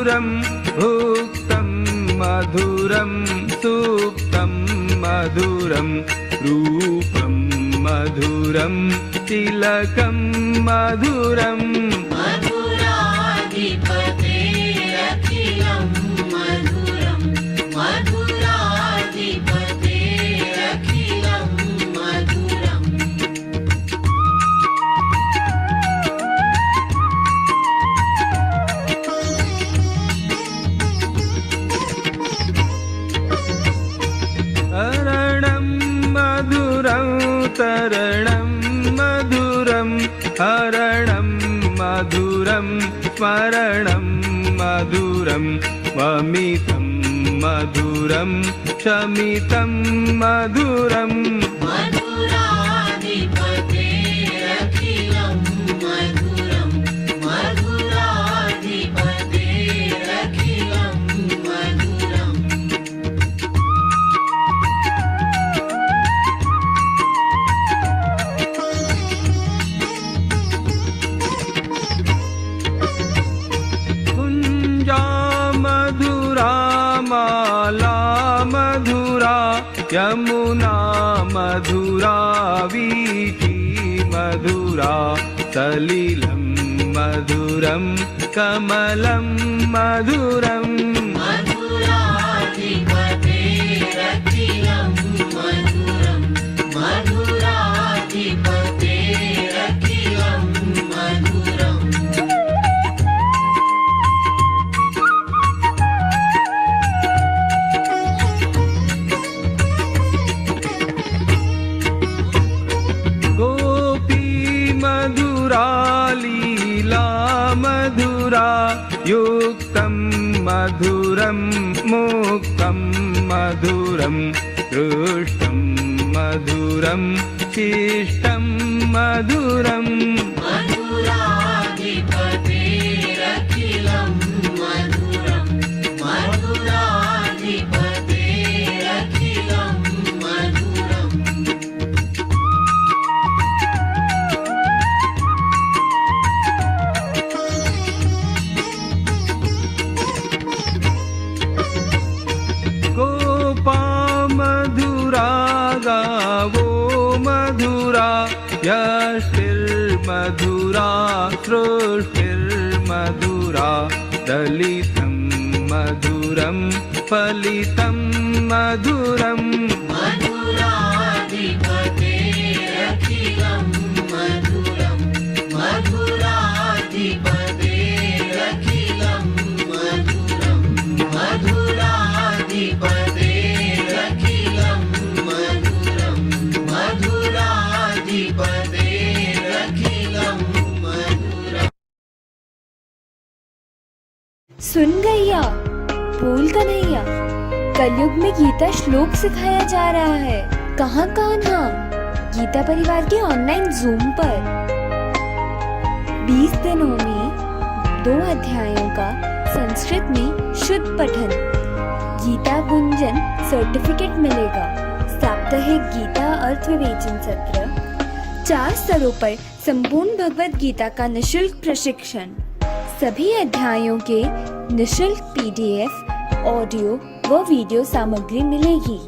मधुरं भुक्तं मधुरं सुप्तं मधुरं रूपं मधुरं तिलकं मधुरं मधुराधिपतेरखिलं मधुरं मधुराधिपतेरखिलं मधुरम् तरणं मधुरं तरणं मधुरं हरणं मधुरं स्मरणं मधुरं वमितं मधुरं शमितं मधुरं मधुराधिपतेरखिलं मधुरं मधुराधिपतेरखिलं मधुरम् कुञ्जा मधुरा माला मधुरा यमुना मधुरा वीथी मधुरा सलिलं मधुरं कमलं मधुरम् मधुराधिपतेरखिलं मधुरं मधुराधिपतेरखिलं मधुरम् गोपी मधुरा लीला मधुरा युक्तं मधुरं मुक्तं मधुरं दृष्टं मधुरं शिष्टं मधुरम् मधुराधिपतेरखिलं मधुरं मधुराधिपतेरखिलं मधुरम् गोपा मधुरा गावो मधुरा यष्टिर्मधुरा सृष्टिर्मधुरा दलितं मधुरं फलितं मधुरम् मधुराधिपतेरखिलं मधुरं मधुराधिपतेरखिलं मधुरं मधुराधिपतेरखिलं मधुरं मधुराधिपतेरखिलं मधुरम् सुन गैया, बोल कन्हैया, कलयुग में गीता श्लोक सिखाया जा रहा है। कहाँ कान्हा? गीता परिवार के ऑनलाइन जूम पर 20 दिनों में 2 अध्यायों का संस्कृत में शुद्ध पठन, गीता गुंजन सर्टिफिकेट मिलेगा। साप्ताहिक गीता अर्थ विवेचन सत्र, 4 स्तरों पर संपूर्ण भगवत गीता का निशुल्क प्रशिक्षण, सभी अध्यायों के निशुल्क PDF, ऑडियो व वीडियो सामग्री मिलेगी।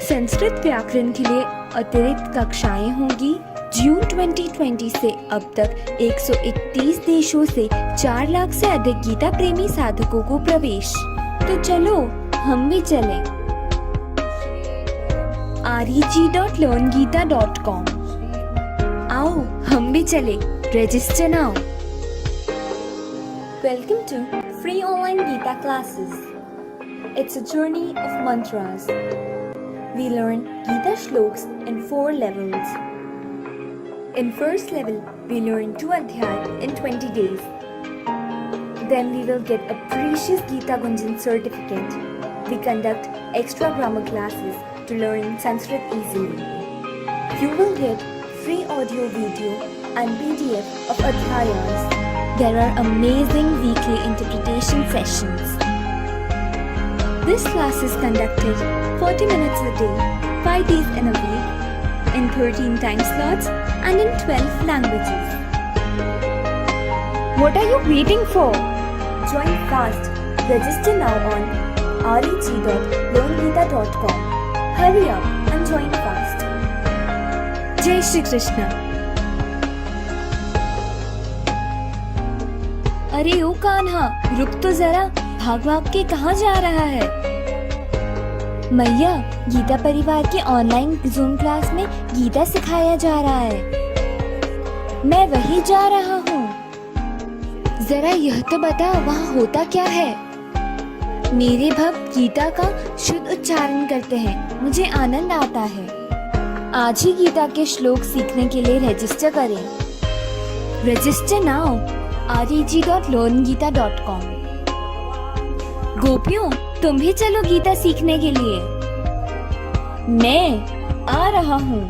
संस्कृत व्याकरण के लिए अतिरिक्त कक्षाएं होंगी। जून 2020 से अब तक 131 देशों से 4 लाख से अधिक गीता प्रेमी साधकों को प्रवेश। तो चलो हम भी चलें। reg.learngita.com आओ हम भी चले, register now. Welcome to free online Gita classes. It's a journey of mantras. We learn Gita shloks in 4 levels. In first level, we learn 2 adhyay in 20 days. Then we will get a precious Gita Gunjan certificate. We conduct extra grammar classes to learn Sanskrit easily. You will get free audio, video and PDF of adhyayas. There are amazing weekly interpretation sessions. This class is conducted 40 minutes a day, 5 days in a week, in 13 time slots and in 12 languages. What are you waiting for? Join fast Register now on reg.learngita.com. Hurry up and join fast. Jai Shri Krishna. अरे ओ कान्हा, रुक तो जरा, भाग भाग के कहाँ जा रहा है? मैया, गीता परिवार के ऑनलाइन जूम क्लास में गीता सिखाया जा रहा है। मैं वहीं जा रहा हूँ। जरा यह तो बता, वहाँ होता क्या है? मेरे भक्त गीता का शुद्ध उच्चारण करते हैं, मुझे आनंद आता है। आज ही गीता के श्लोक सीखने के लिए रजिस्टर करें। Register now reg.learngita.com। गोपियों, तुम भी चलो गीता सीखने के लिए। मैं आ रहा हूँ।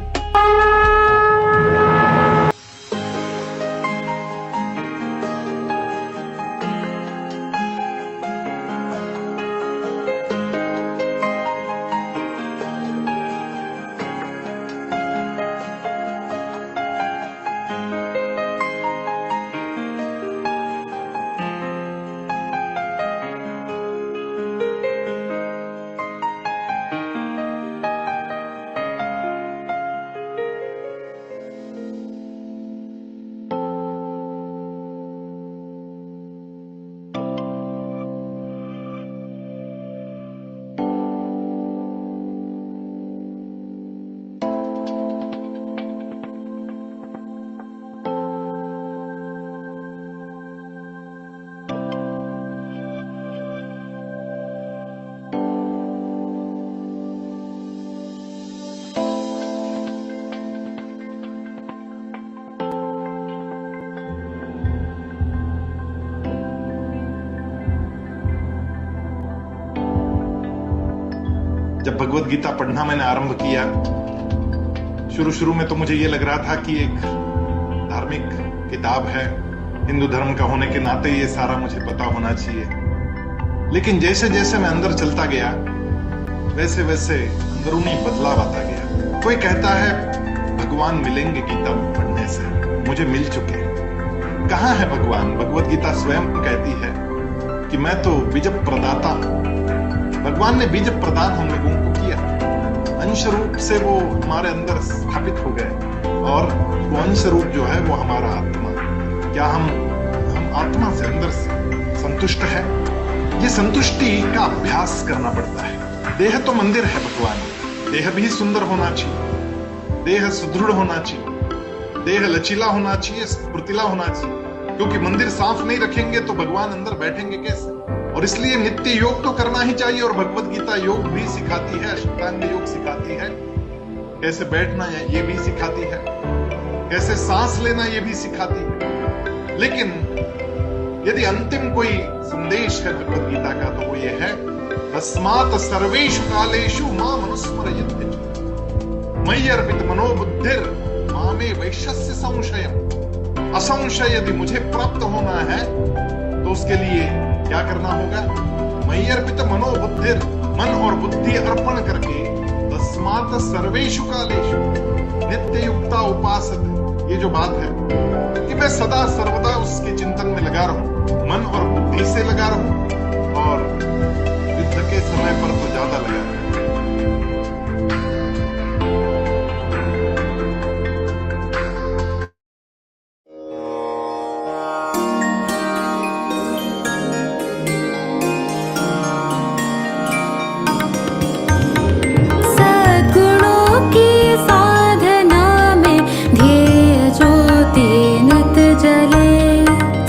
जब भगवत गीता पढ़ना मैंने आरंभ किया, शुरू में तो मुझे ये लग रहा था कि एक धार्मिक किताब है, हिंदू धर्म का होने के नाते ये सारा मुझे पता होना चाहिए। लेकिन जैसे जैसे मैं अंदर चलता गया, वैसे वैसे अंदरूनी बदलाव आता गया। कोई कहता है भगवान मिलेंगे गीता पढ़ने से, मुझे मिल चुके। कहाँ है भगवान? भगवत गीता स्वयं कहती है कि मैं तो बीज प्रदाता हूं। भगवान ने बीज प्रदान हम लोगों को किया, अंश रूप से वो हमारे अंदर स्थापित हो गए, और वो अंश रूप जो है वो हमारा आत्मा। क्या हम आत्मा से अंदर से संतुष्ट है? ये संतुष्टि का अभ्यास करना पड़ता है। देह तो मंदिर है भगवान, देह भी सुंदर होना चाहिए, देह सुदृढ़ होना चाहिए, देह लचीला होना चाहिए, स्फूर्तिला होना चाहिए। क्योंकि मंदिर साफ नहीं रखेंगे तो भगवान अंदर बैठेंगे कैसे? और इसलिए नित्य योग तो करना ही चाहिए। और भगवत गीता योग भी सिखाती है, अष्टांग योग सिखाती है, कैसे बैठना है ये भी सिखाती है, कैसे सांस लेना ये भी सिखाती है। लेकिन यदि अंतिम कोई संदेश है भगवत गीता का तो वो ये है, तस्मात् सर्वेषु कालेषु माम् अनुस्मरयत् मयि अर्पित मनोबुद्धिर मामे वैश्यस्य संशयम्। असंशय यदि मुझे प्राप्त होना है तो उसके लिए क्या करना होगा? मयि अर्पित मनोबुद्धिर, मन और बुद्धि अर्पण करके, तस्मात् सर्वेषु कालेषु नित्य युक्ता उपासते। ये जो बात है कि मैं सदा सर्वदा उसके चिंतन में लगा रहूं, मन और बुद्धि से लगा रहूं, और युद्ध के समय पर तो ज्यादा लगा रहूं।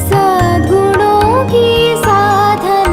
सद्गुणों की साधना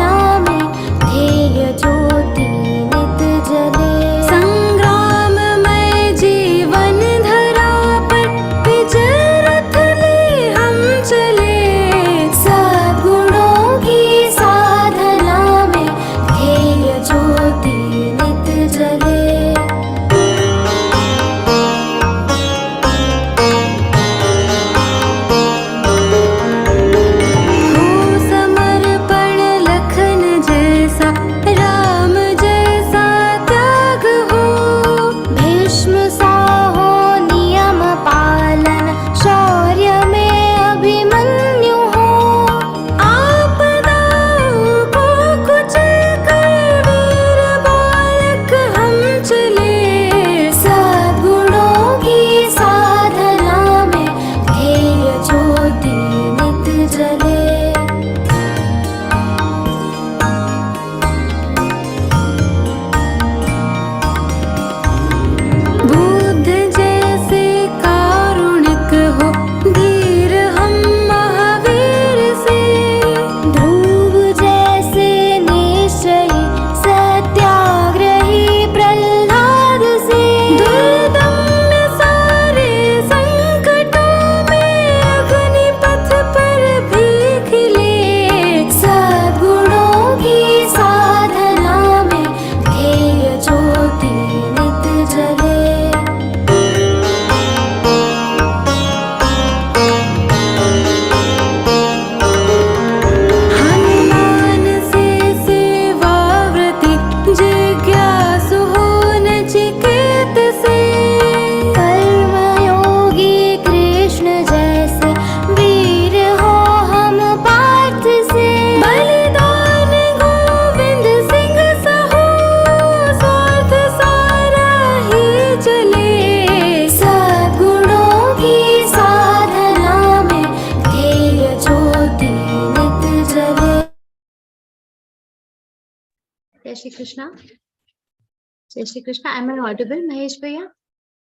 Jai Shri Krishna. Jai Shri Krishna. Am I audible, Mahesh Bhaiya?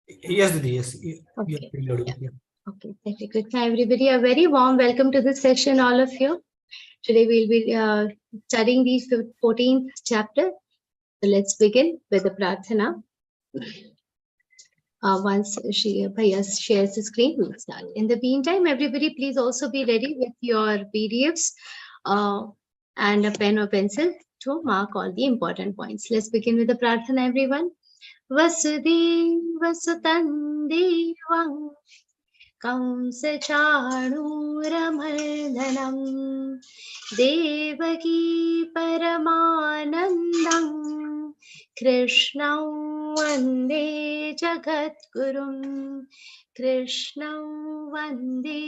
Yes, Didi, yes. Okay. Yeah, pretty audible, yeah. Okay. Jai Shri Krishna, everybody. A very warm welcome to this session, all of you. Today we'll be studying the 14th chapter. So let's begin with the Prarthana. Once Bhaiya shares the screen, we'll start. In the meantime, everybody, please also be ready with your PDFs and a pen or pencil to mark all the important points. Let's begin with the Prarthana, everyone. Vasudevasutan Devam Kamsachanuramardanam Devaki Paramanandam Krishnam Vande Jagadgurum Krishnam Vande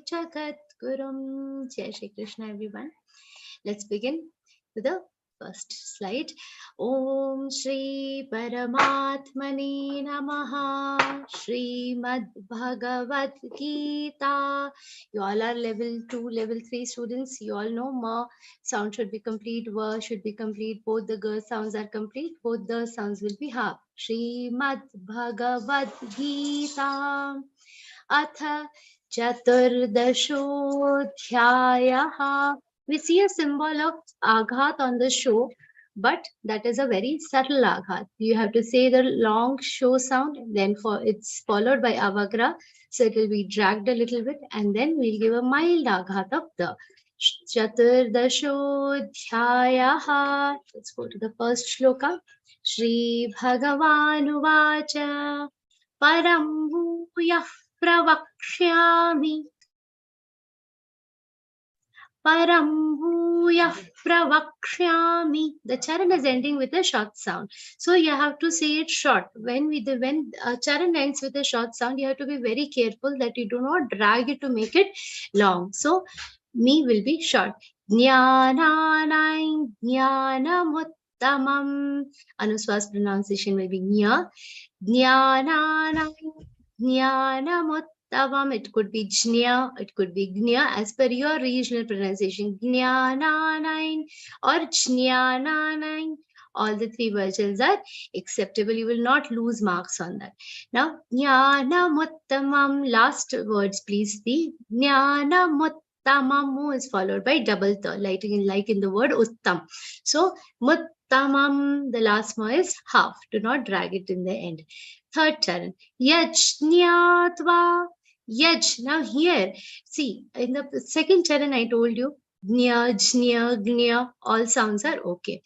Jagadgurum. Jai Shri Krishna, everyone. Let's begin with the first slide. Om Shri Paramatmani Namaha. Srimad Bhagavad Gita. You all are level 2, level 3 students. You all know Ma sound should be complete, Va should be complete. Both the girl sounds are complete. Both the sounds will be half. Srimad Bhagavad Gita. Atha Chaturdashodhyayaha. We see a symbol of aghat on the show, but that is a very subtle aghat. You have to say the long show sound, then it's followed by avagra, so it will be dragged a little bit, and then we'll give a mild aghat of the Chaturdashodhyayaha. Let's go to the first shloka. Shri Bhagavanuvacha Param Bhuyah Pravakshyami Param Bhuyah Pravakshyami. The charan is ending with a short sound, so you have to say it short. When charan ends with a short sound, you have to be very careful that you do not drag it to make it long. So me will be short. Jnananai Jnanamuttamam. Anuswas pronunciation will be Jnana. Jnananai Jnanamuttavam. It could be Jnya, it could be Gnya, as per your regional pronunciation. Jnananain or Jnananain. All the three versions are acceptable. You will not lose marks on that. Now, Jnanamuttamam. Last words, please. The Jnanamuttamam is followed by double ta, like in the word Uttam. So, Muttamam, the last ma is half. Do not drag it in the end. Third charan. Yajñatva. Yaj. Now here, see, in the second charan I told you, Gnya, Jnya, Gnya, all sounds are okay.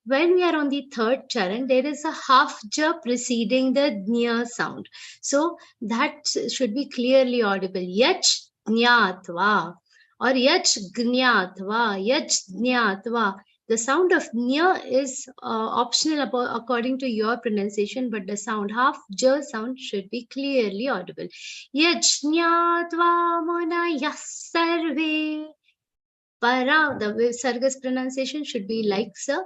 When we are on the third charan, there is a half ja preceding the Gnya sound. So that should be clearly audible. Yaj Jñatva or Yaj Gnyatva, Yaj Jñatva. The sound of nya is optional according to your pronunciation, but the sound half ja sound should be clearly audible. Yajñatva munayah sarve. Para, the sargas pronunciation should be like sir.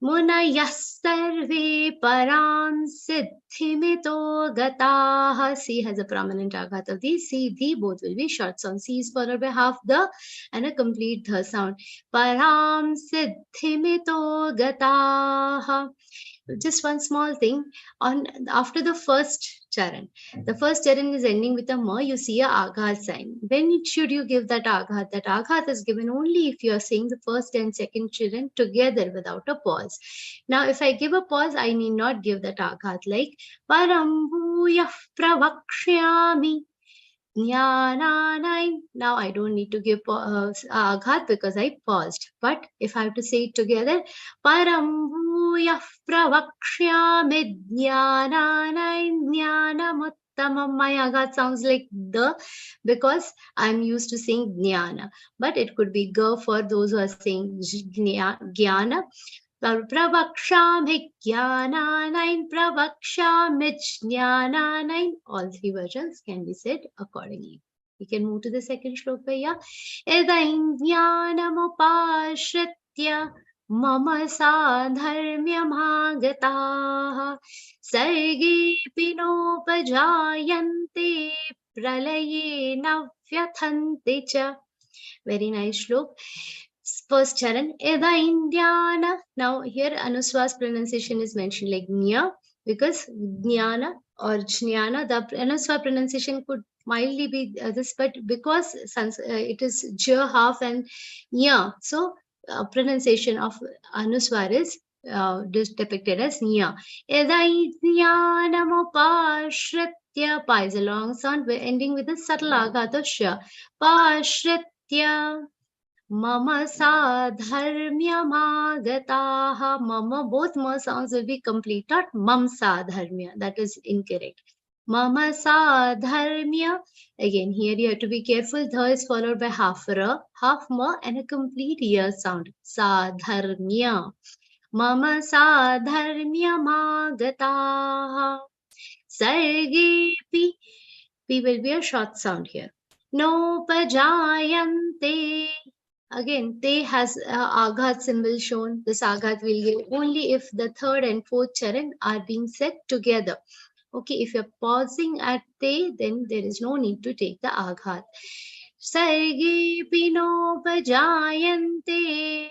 Munayah sarve param siddhimito gataha. C has a prominent aghat of the C, D both will be short sound. C is followed by half the and a complete the sound. Param siddhimito gataha. Just one small thing on after the first charan. The first charan is ending with a ma. You see a aghat sign. When should you give that aghat? That aghat is given only if you are saying the first and second charan together without a pause. Now, if I give a pause, I need not give that aghat like Param Bhuyah Pravakshyami. Jnananain. Now I don't need to give aghat because I paused. But if I have to say it together, Param Bhuyah Pravakshyami Jnananain Jnanamuttamam. My aghat sounds like the because I'm used to saying jnana. But it could be ga for those who are saying jnana. Pravakshami jnananain, pravakshami jnananain. All three versions can be said accordingly. We can move to the second shloka. Edain jnanamupashritya mama sadharmyamagataha sarge pinopajayante pralaye navyathanti cha. Very nice shlok. First charan, Eda Indiana. Now here Anuswar's pronunciation is mentioned like nya, because jnana or jnana, the Anuswar pronunciation could mildly be this, but because it is j half and nya, so pronunciation of Anuswar is depicted as nya. Edai jnanamupashritya, pa is a long sound ending with a subtle aghat of sha. Pashritya. Mama sadharmyamagataha. Mama, both ma sounds will be complete, not mam sadharmya. That is incorrect. Mama sadharmya. Again, here you have to be careful. Dha is followed by half ra, half ma, and a complete ya sound. Sadharmya. Mama sadharmyamagataha. Sargepi. P will be a short sound here. No pajayante. Again, te has aghat symbol shown. This aghat will give only if the third and fourth charan are being said together. Okay, if you're pausing at te, then there is no need to take the aghat. Sarge pino pajayante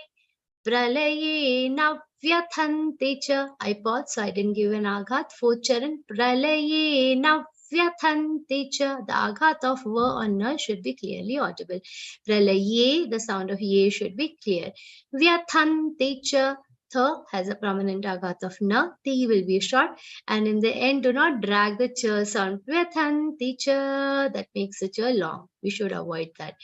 pralaye navyathanti cha. I paused, so I didn't give an aghat. Fourth charan, pralaye navyathanti cha. The aghat of va or na should be clearly audible. Pralaye, the sound of ye should be clear. Vyathanti cha. Tha has a prominent aghat of na. Ti will be short. And in the end, do not drag the cha sound. Vyathanti cha. That makes the cha long. We should avoid that.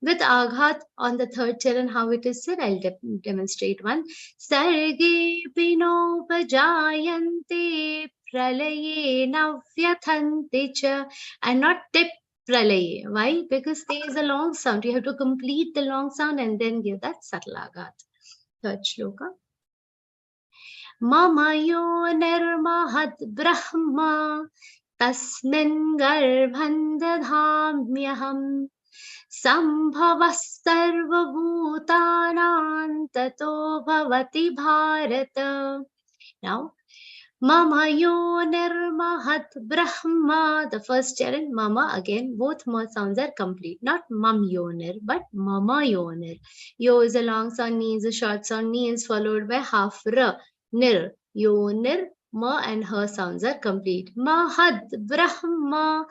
With aghat on the third charan, how it is said, I'll demonstrate one. Sarge pino pajayante pralaye navyathanti cha. And not tip pralaye. Why? Because there is a long sound. You have to complete the long sound and then give that subtle aghat. Third shloka. Mama yo nirmahat brahma tasmin garbhan dadhamyaham Sambhavah sarvabhutanam tato bhavati bharata. Now, Mama yonir mahat brahma. The first charan, Mama, again, both ma sounds are complete. Not mam yonir, but Mama yonir. Yo is a long sound, ni is a short sound, ni is followed by half ra. Nir, yonir, ma and her sounds are complete. Mahat brahma.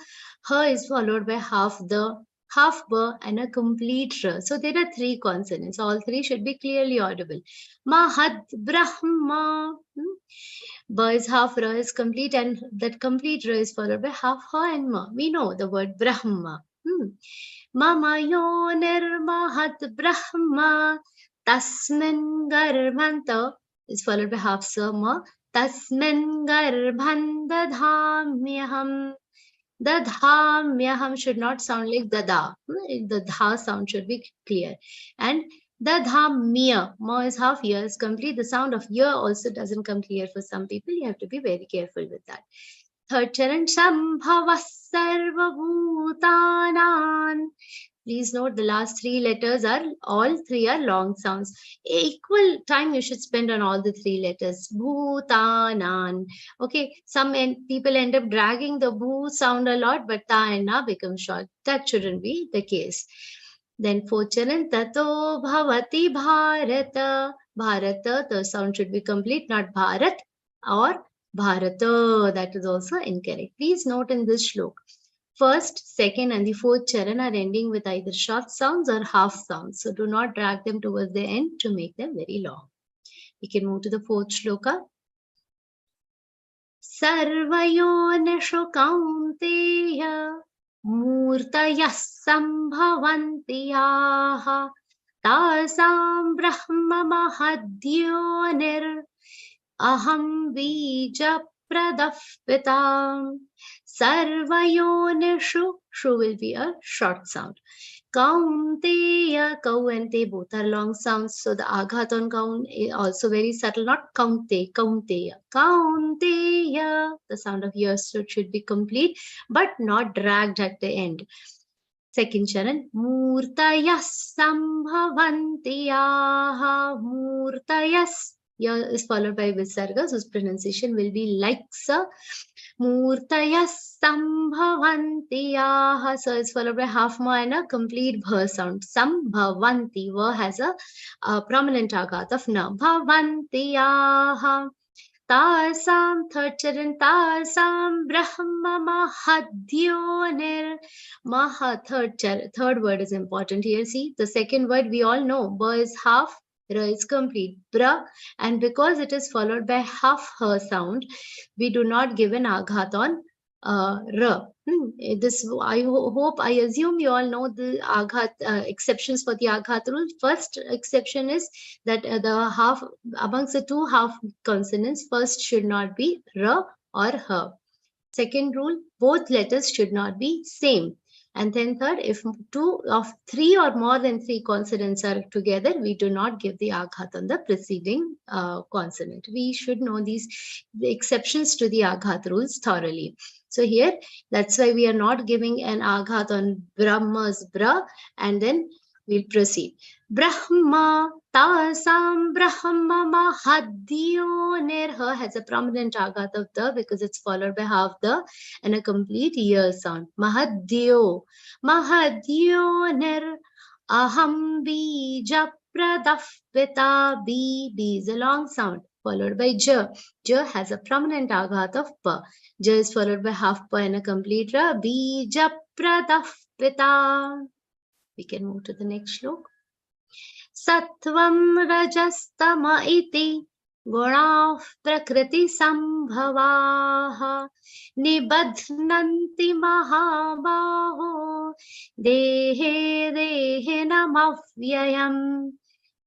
Her is followed by half the, half ba, and a complete ra. So there are three consonants. All three should be clearly audible. Mahat brahma. Ba is half, ra is complete, and that complete ra is followed by half ha and ma. We know the word brahma. Mama yonir mahat brahma tasmin garbhanta is followed by half sa ma. Tasmin garbhan dadhamyaham. Dadhamyaham should not sound like dada. The dha sound should be clear. And dadhamya, ma is half, ya is complete. The sound of ya also doesn't come clear for some people. You have to be very careful with that. Third charan, Shambhavah sarvabhutanan. Please note the last three letters are, all three are long sounds. Equal time you should spend on all the three letters. Bhutanan. Okay, some people end up dragging the bhu sound a lot, but ta and na become short. That shouldn't be the case. Then fourth charan, tato bhavati bharata. Bharata, the sound should be complete, not bharat or bharata. That is also incorrect. Please note in this shlok, first, second, and the fourth charan are ending with either short sounds or half sounds. So do not drag them towards the end to make them very long. We can move to the fourth shloka. Sarvayonishu kaunteya murtayah sambhavanti yaha tasam brahma mahadyonir aham bija pradafpitam. Sarvayonishu, shu will be a short sound. Kaunteya, kau and te both are long sounds. So the aghat on kaun is also very subtle, not kaunte, kaunteya. Kaunteya, the sound of your should be complete, but not dragged at the end. Second charan, murtayas sambhavanti yaha. Murtayas, Ya is followed by visargas, whose pronunciation will be like sa. Murtaya sambhavantiyaha. So it's followed by half ma and a complete bha sound. Sambhavanti. Va has a prominent aghat of na. Bhavantiyaha. Tasam, third charan, tasam brahma mahadhyonir. Maha, third word is important here. See, the second word we all know. Ba is half, ra is complete. Bra, and because it is followed by half her sound, we do not give an aghat on ra. This hope, I assume you all know the aghat exceptions for the aghat rule. First exception is that the half amongst the two half consonants, first should not be ra or ha. Second rule, both letters should not be same. And then third, if two of three or more than three consonants are together, we do not give the aghat on the preceding consonant. We should know the exceptions to the aghat rules thoroughly. So here, that's why we are not giving an aghat on Brahma's bra, and then we'll proceed. Brahma, tasam Brahma mahadhyonir. Ha has a prominent aghat of the because it's followed by half the and a complete ear sound. Mahadhyo, mahadhyonir. Aham bija pradaf pita. B is a long sound followed by ja. Ja has a prominent aghat of pa. Ja is followed by half pa and a complete ra. Bija pradaf pita. We can move to the next shlok. Sattvam rajastama iti gunaः prakriti sambhavaः nibadhnanti mahabaho dehe dehinam avyayam.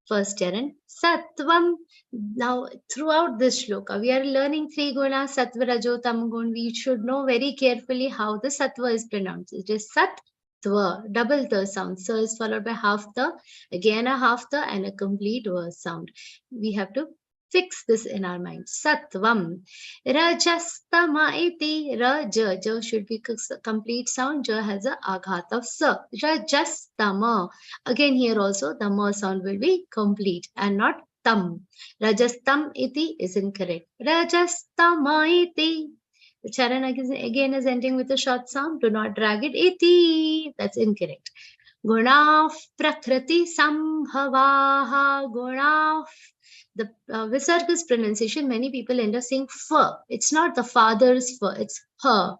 First charan, Sattvam. Now, throughout this shloka, we are learning three gunas, Sattva, Rajo, Tamgun. We should know very carefully how the Sattva is pronounced. It is Sat, Tva, double the sound. So is followed by half the, again a half the, and a complete verse sound. We have to fix this in our mind. Sattvam. Rajastama iti. Raja. Ja should be complete sound. Ja has a aghat of sa. Rajastama. Again here also the ma sound will be complete and not tam. Rajastam iti is incorrect. Rajastama iti. The charan again is ending with a short sound. Do not drag it. Iti. That's incorrect. Gunaः prakriti sambhavaः. Gunaः. The visarga's pronunciation, many people end up saying fa. It's not the father's fa, it's ha.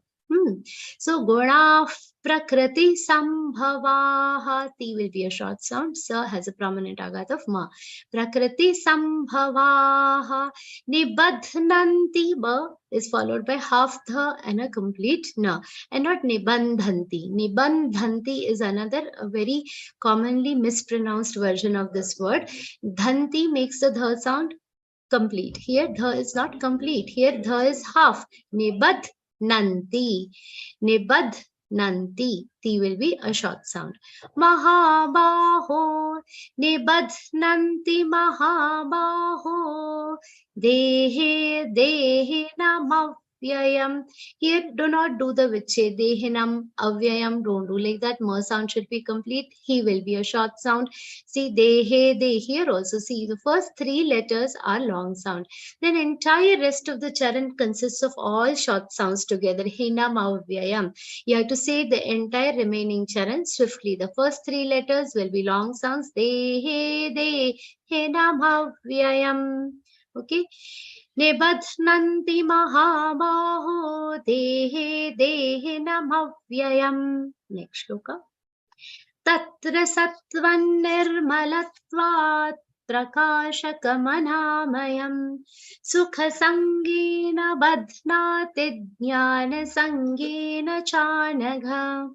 So gunaः prakriti sambhavaः. Ti will be a short sound. Sa has a prominent aghat of ma. Prakriti sambhavaः. Nibadhnanti. Ba is followed by half the and a complete na, and not nibandhanti. Nibandhanti is another very commonly mispronounced version of this word. Dhanti makes the dha sound complete. Here dha is not complete. Here dha is half. Nibadhnanti. Nibadhnanti. Ti will be a short sound. Mahabaho. Nibadhnanti mahabaho. Dehe dehinam avyayam. Here do not do the viche. Dehinam avyayam. Don't do like that. Ma sound should be complete. He will be a short sound. See dehe de. Here also see the first three letters are long sound. Then entire rest of the charan consists of all short sounds together. Hinam avyayam. You have to say the entire remaining charan swiftly. The first three letters will be long sounds. Dehe de hinam avyayam. Okay. Nibadhnanti mahabaho dehe dehinam avyayam. Next shloka. Tatra sattvan nirmalatvat prakashakamanhamayam sukha sangena badhnati jnana sangena chanagha.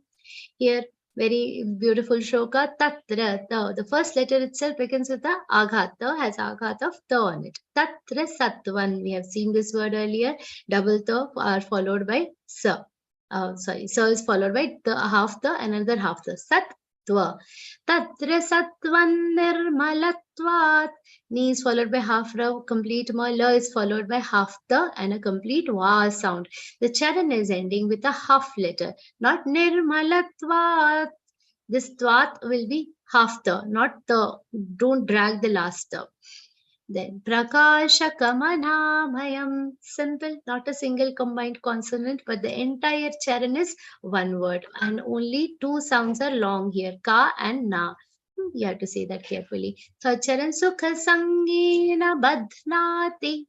Here very beautiful shloka. Tatra, the first letter itself begins with the aghat. Ta has aghat of ta on it. Tatra sattvan. We have seen this word earlier. Double ta are followed by sa. Sa is followed by the half the, another half the. Sattva. Tatra sattvan nirmalatvat. Ni is followed by half ra, complete ma. La is followed by half the and a complete va sound. The charan is ending with a half letter, not nirmalatvat. This tvat will be half the, not the. Don't drag the last the. Then Prakashakamanhamayam. Simple, not a single combined consonant, but the entire charan is one word, and only two sounds are long here, ka and na. You have to say that carefully. Third charan, Sukha Sangena Badhnati.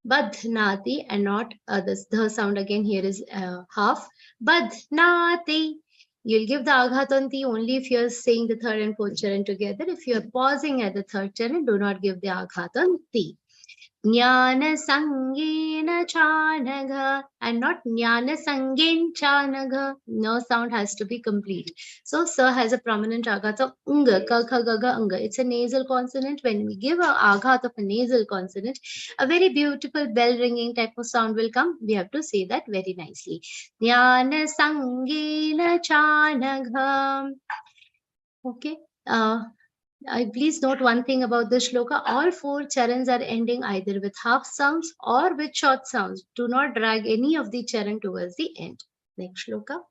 Badhnati and not others. The sound again here is half. Badhnati. You'll give the aghatanti only if you're saying the third and fourth charan together. If you're pausing at the third charan, do not give the aghatanti. Jnana Sangena Chanagha and not Jnana Sangen Chanagha. No sound has to be complete. So Sa has a prominent aghat of Unga, Ka Kha Ga Ga Anga. It's a nasal consonant. When we give a aghat of a nasal consonant, a very beautiful bell ringing type of sound will come. We have to say that very nicely. Jnana Sangena Chanagha. Okay. Please note one thing about the shloka. All four charans are ending either with half sounds or with short sounds. Do not drag any of the charan towards the end. Next shloka.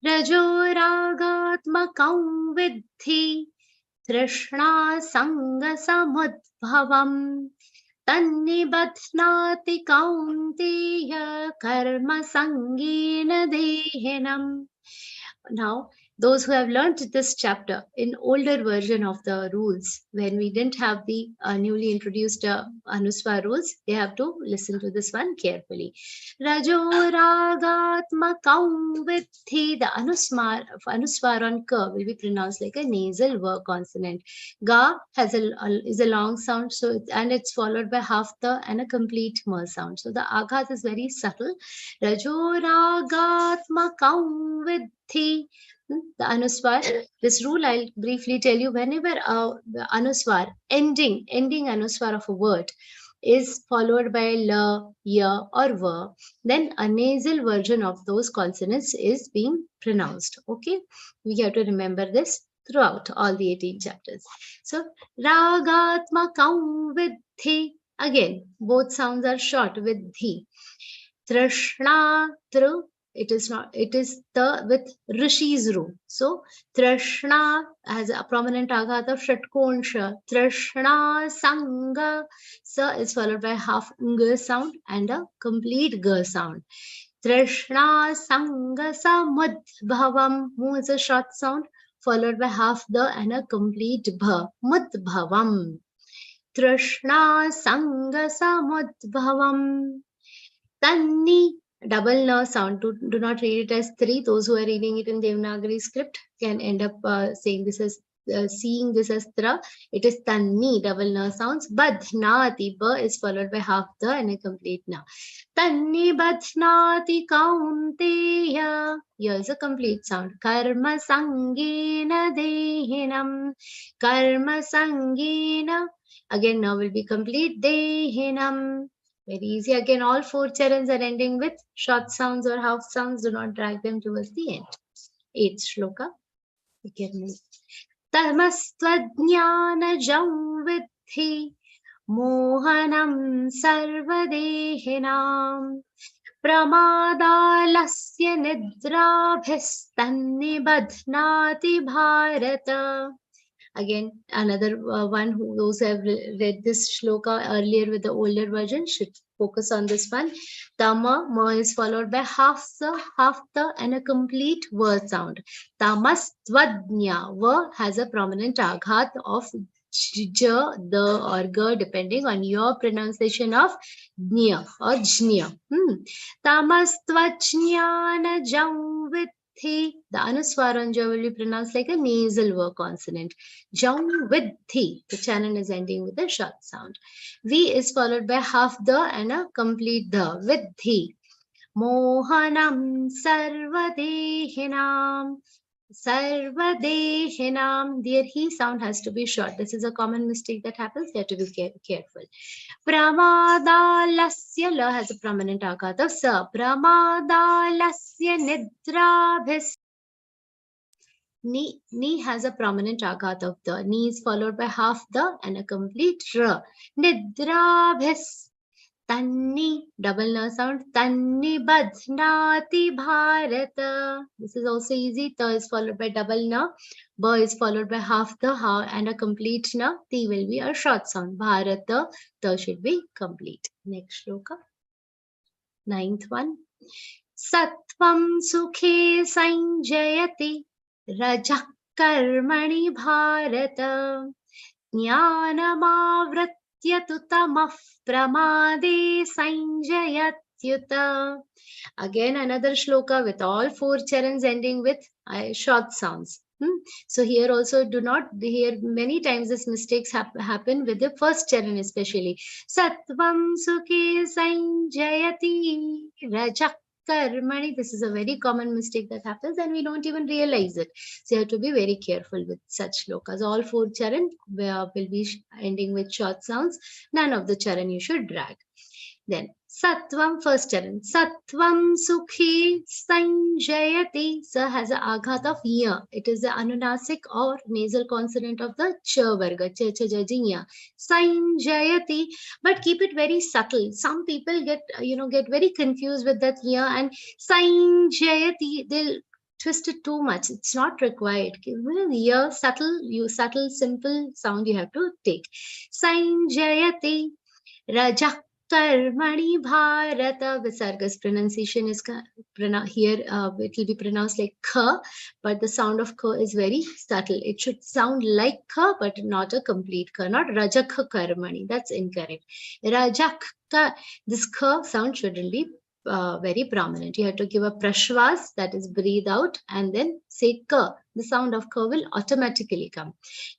Rajoragatmakam vidhi trishna sanga samudbhavam tannibadhnati kaunteya karma sangena dehinam. Now, those who have learned this chapter in older version of the rules, when we didn't have the newly introduced Anuswar rules, they have to listen to this one carefully. Rajoragatmakam vidhi. The Anuswar on Ka will be pronounced like a nasal V consonant. Ga is a long sound, and it's followed by half the and a complete M sound. So the aghat is very subtle. Rajoragatmakam vidhi. The Anuswar. This rule I'll briefly tell you. Whenever the Anuswar, ending Anuswar of a word is followed by la, ya or va, then a nasal version of those consonants is being pronounced. Okay, we have to remember this throughout all the 18 chapters. So ragatmakam vidhi. Again, both sounds are short with dhi. Trishna, tru. It is not. It is the with Rishi's ru. So Trishna has a prominent aghat of Shatkonsha. Trishna Sanga. Sa is followed by half ng sound and a complete g sound. Trishna Sanga Samudbhavam. Mu is a short sound followed by half the and a complete bha. Mudbhavam. Trishna Sanga Samudbhavam. Tanni. Double na sound. Do not read it as 3. Those who are reading it in Devanagari script can end up saying this as seeing this as tra. It is tanni, double na sounds. Badhnati, ba is followed by half the and a complete na. Tanni badhnati kaunteya. Here is a complete sound. Karma sangena dehinam. Karma sangena. Again, now will be complete. Dehinam. Very easy. Again, all four charans are ending with short sounds or half sounds. Do not drag them towards the end. 8th shloka. Tamastvajnanajam vidhi mohanam sarvadehinam pramadalasya nidrabhistanni badhnati bharata. Again, another one who those who have read this shloka earlier with the older version should focus on this one. Tama, ma is followed by half the, and a complete v sound. Tamastvadnya, v has a prominent aghat of j, the or g, depending on your pronunciation of nya or jnya. Tamastvajnana jamvit. The Anuswar on ja will be pronounced like a nasal V consonant. Jam with thi. The charan is ending with a short sound. V is followed by half the and a complete the with thi. Mohanam sarvadehinam. Sarvadehinam. There he sound has to be short. This is a common mistake that happens. You have to be careful. Pramadalasya, la has a prominent aghat of sa. Pramadalasya nidrabhis. Ni has a prominent aghat of the. Ni is followed by half the and a complete ra. Nidrabhis. Tanni, double na sound. Tanni badhnati bharata. This is also easy. Ta is followed by double na. Ba is followed by half the ha and a complete na. Ti will be a short sound. Bharata. Ta should be complete. Next shloka. Ninth one. Sattvam sukhe sanjayati rajah karmani bharata jnanamavratya tu tamah pramade sanjayatyuta. Again another shloka with all four charans ending with short sounds. So here also do not hear many times this mistakes happen with the first charan especially. Sattvam sukhe sanjayati rajak karmani. This is a very common mistake that happens and we don't even realize it. So you have to be very careful with such shlokas. All four charan will be ending with short sounds. None of the charan you should drag. Then Sattvam, first charan. Sattvam sukhi sanjayati. Sa has a aghat of ya. It is the anunasik or nasal consonant of the ch varga. Ch ch j j ya. Sanjayati. But keep it very subtle. Some people get very confused with that ya and sanjayati. They'll twist it too much. It's not required. Ya subtle, simple sound you have to take. Sanjayati. Rajak Karmani Bharata. Visarga's pronunciation is here. It will be pronounced like kha, but the sound of kha is very subtle. It should sound like kha, but not a complete kha. Not Rajak Karmani. That's incorrect. Rajak ka. This kha sound shouldn't be very prominent. You have to give a prashvas, that is breathe out, and then say ka. The sound of ka will automatically come.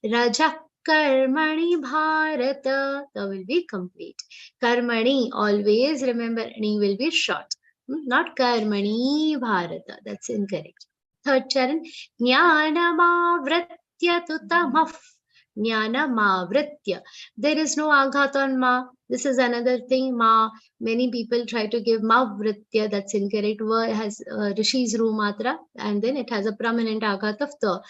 Rajak Karmani Bharata. That will be complete. Karmani, always remember, ni will be short. Not Karmani Bharata. That's incorrect. Third charan. Jnanamavratya tu tamah. Jnanamavratya. There is no aghat on ma. This is another thing. Ma. Many people try to give mavritya. That's incorrect. Va has Rishi's ru matra, and then it has a prominent aghat of ta.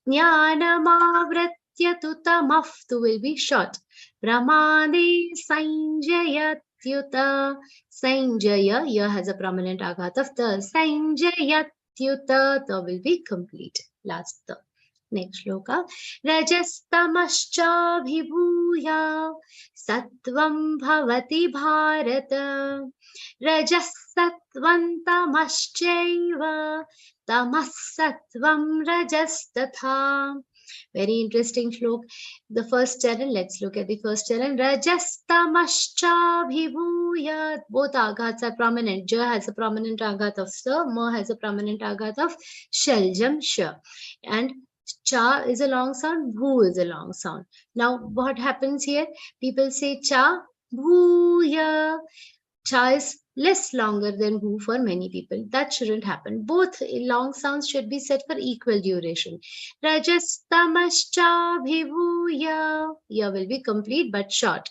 Jnanamavratya tu tamah. Tu will be short. Pramade sanjayatyuta. Sanjaya, ya has a prominent aghat of ta. Sanjayatyuta, ta will be complete. Last ta. Next shloka. Rajastamascha bhibhuya sattvam bhavati bharata. Rajasattvam tamaschaiva tamasattvam rajastatha. Very interesting shlok. The first charan, let's look at the first charan. Rajastamascha bhibhuya. Both aghats are prominent. Ja has a prominent aghat of sa. Ma has a prominent aghat of shaljam sha. And cha is a long sound. Bhu is a long sound. Now what happens here? People say cha bhuya. Cha is less longer than bhu for many people. That shouldn't happen. Both long sounds should be set for equal duration. Rajastamascha bhibhuya. Ya will be complete but short.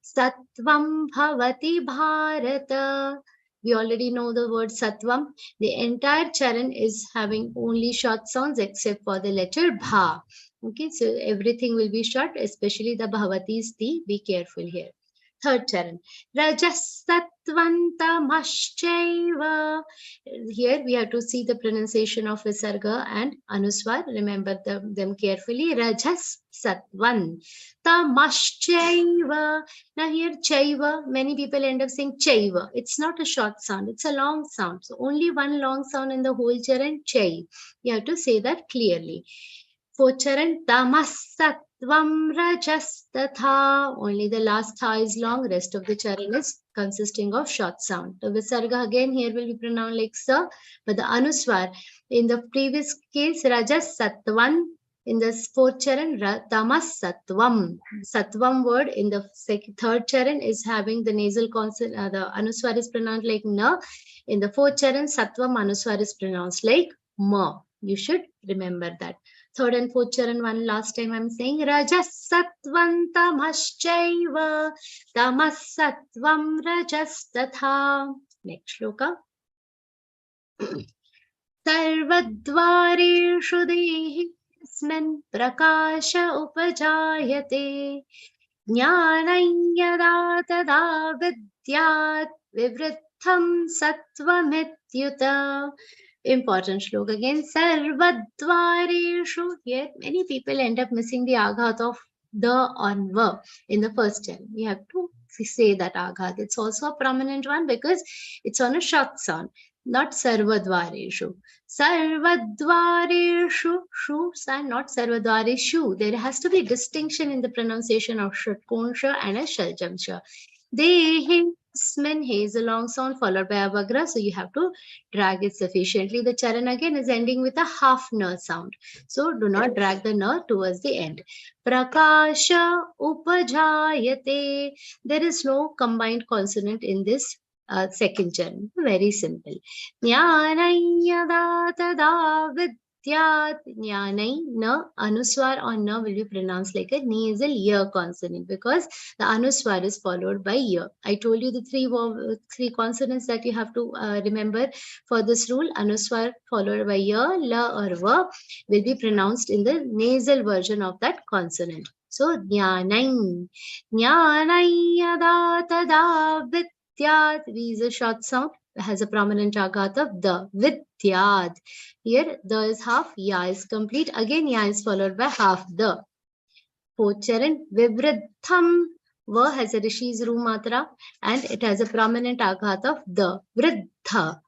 Sattvam bhavati bharata. We already know the word sattvam. The entire charan is having only short sounds except for the letter bha. Okay, so everything will be short, especially the bhavati is the. Be careful here. Third charan. Rajasattvantamashchaiva. Here we have to see the pronunciation of Visarga and Anuswar. Remember them carefully. Rajas Sattvan. Tamashchaiva. Now here Chaiva, many people end up saying Chaiva. It's not a short sound, it's a long sound. So only one long sound in the whole charan, Chai. You have to say that clearly. Fourth charan, Tamasattvam Rajastatha. Only the last tha is long, rest of the charan is consisting of short sound. The Visarga again here will be pronounced like Sa, but the Anuswar in the previous case, Rajasattvan. In the fourth charan, Tamasattvam. Sattvam word in the third charan is having the nasal consonant, the Anuswar is pronounced like Na. In the fourth charan, Sattvam Anuswar is pronounced like Ma. You should remember that. Third and fourth charan, one last time I'm saying Rajasattvam tamaschaiva tamasattvam rajastatha. Next shloka. Sarvadvareshu dehesmin prakasha upajayate jnanam yada tada vivrithyaat vivritham sattvametyuta. Important shloka again. Sarvadvareshu. Here many people end up missing the aghat of the on va in the first chant. We have to say that aghat. It's also a prominent one because it's on a short sound, not sarvadvareshu. Sarvadvareshu, shu, and not sarvadvareshu. There has to be distinction in the pronunciation of shatkonsha and a shaljamsha. Dehi, smin, he is a long sound followed by avagra, so you have to drag it sufficiently. The charan again is ending with a half na sound, so do not drag the na towards the end. Prakasha upajayate. There is no combined consonant in this second charan. Very simple. Jnanayada tada vidyat. Jnanay, na, anuswar on na will be pronounced like a nasal ear consonant because the anuswar is followed by ear. I told you the three consonants that you have to remember for this rule. Anuswar followed by ear, la or va will be pronounced in the nasal version of that consonant. So, jnanay. Jnanayada tada vidyat. V is a short sound, has a prominent aghat of the. Vidyat. Here, the is half, ya is complete. Again, ya is followed by half the. Fourth charan, vivridham. Va has a rishi's ru matra and it has a prominent aghat of the. Vridha.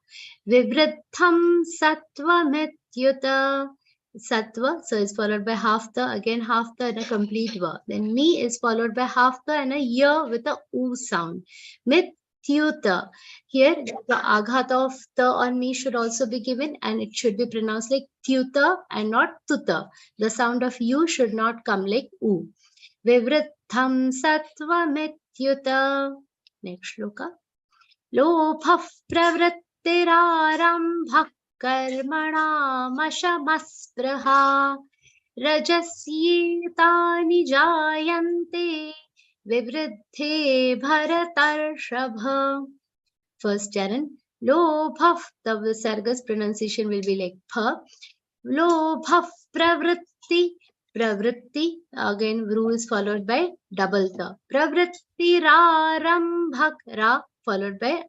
Vivridham sattvametyuta. Sattva, so is followed by half the, again half the and a complete va. Then me is followed by half the and a ya with a u sound. Mityuta. Here, the aghat of the on me should also be given and it should be pronounced like tyuta and not tuta. The sound of u should not come like u. Vivridham sattvametyuta. Next shloka. Lobhah pravrittirarambhah कर्मणामशमस्पृहा रजस्येतानि जायन्ते विवृद्धे भरतर्षभ. First charan, lobhah, the visarga's pronunciation will be like pha. Lobhah pravritti, pravritti, again vru is followed by double tha. Pravrittirarambhah, ra followed by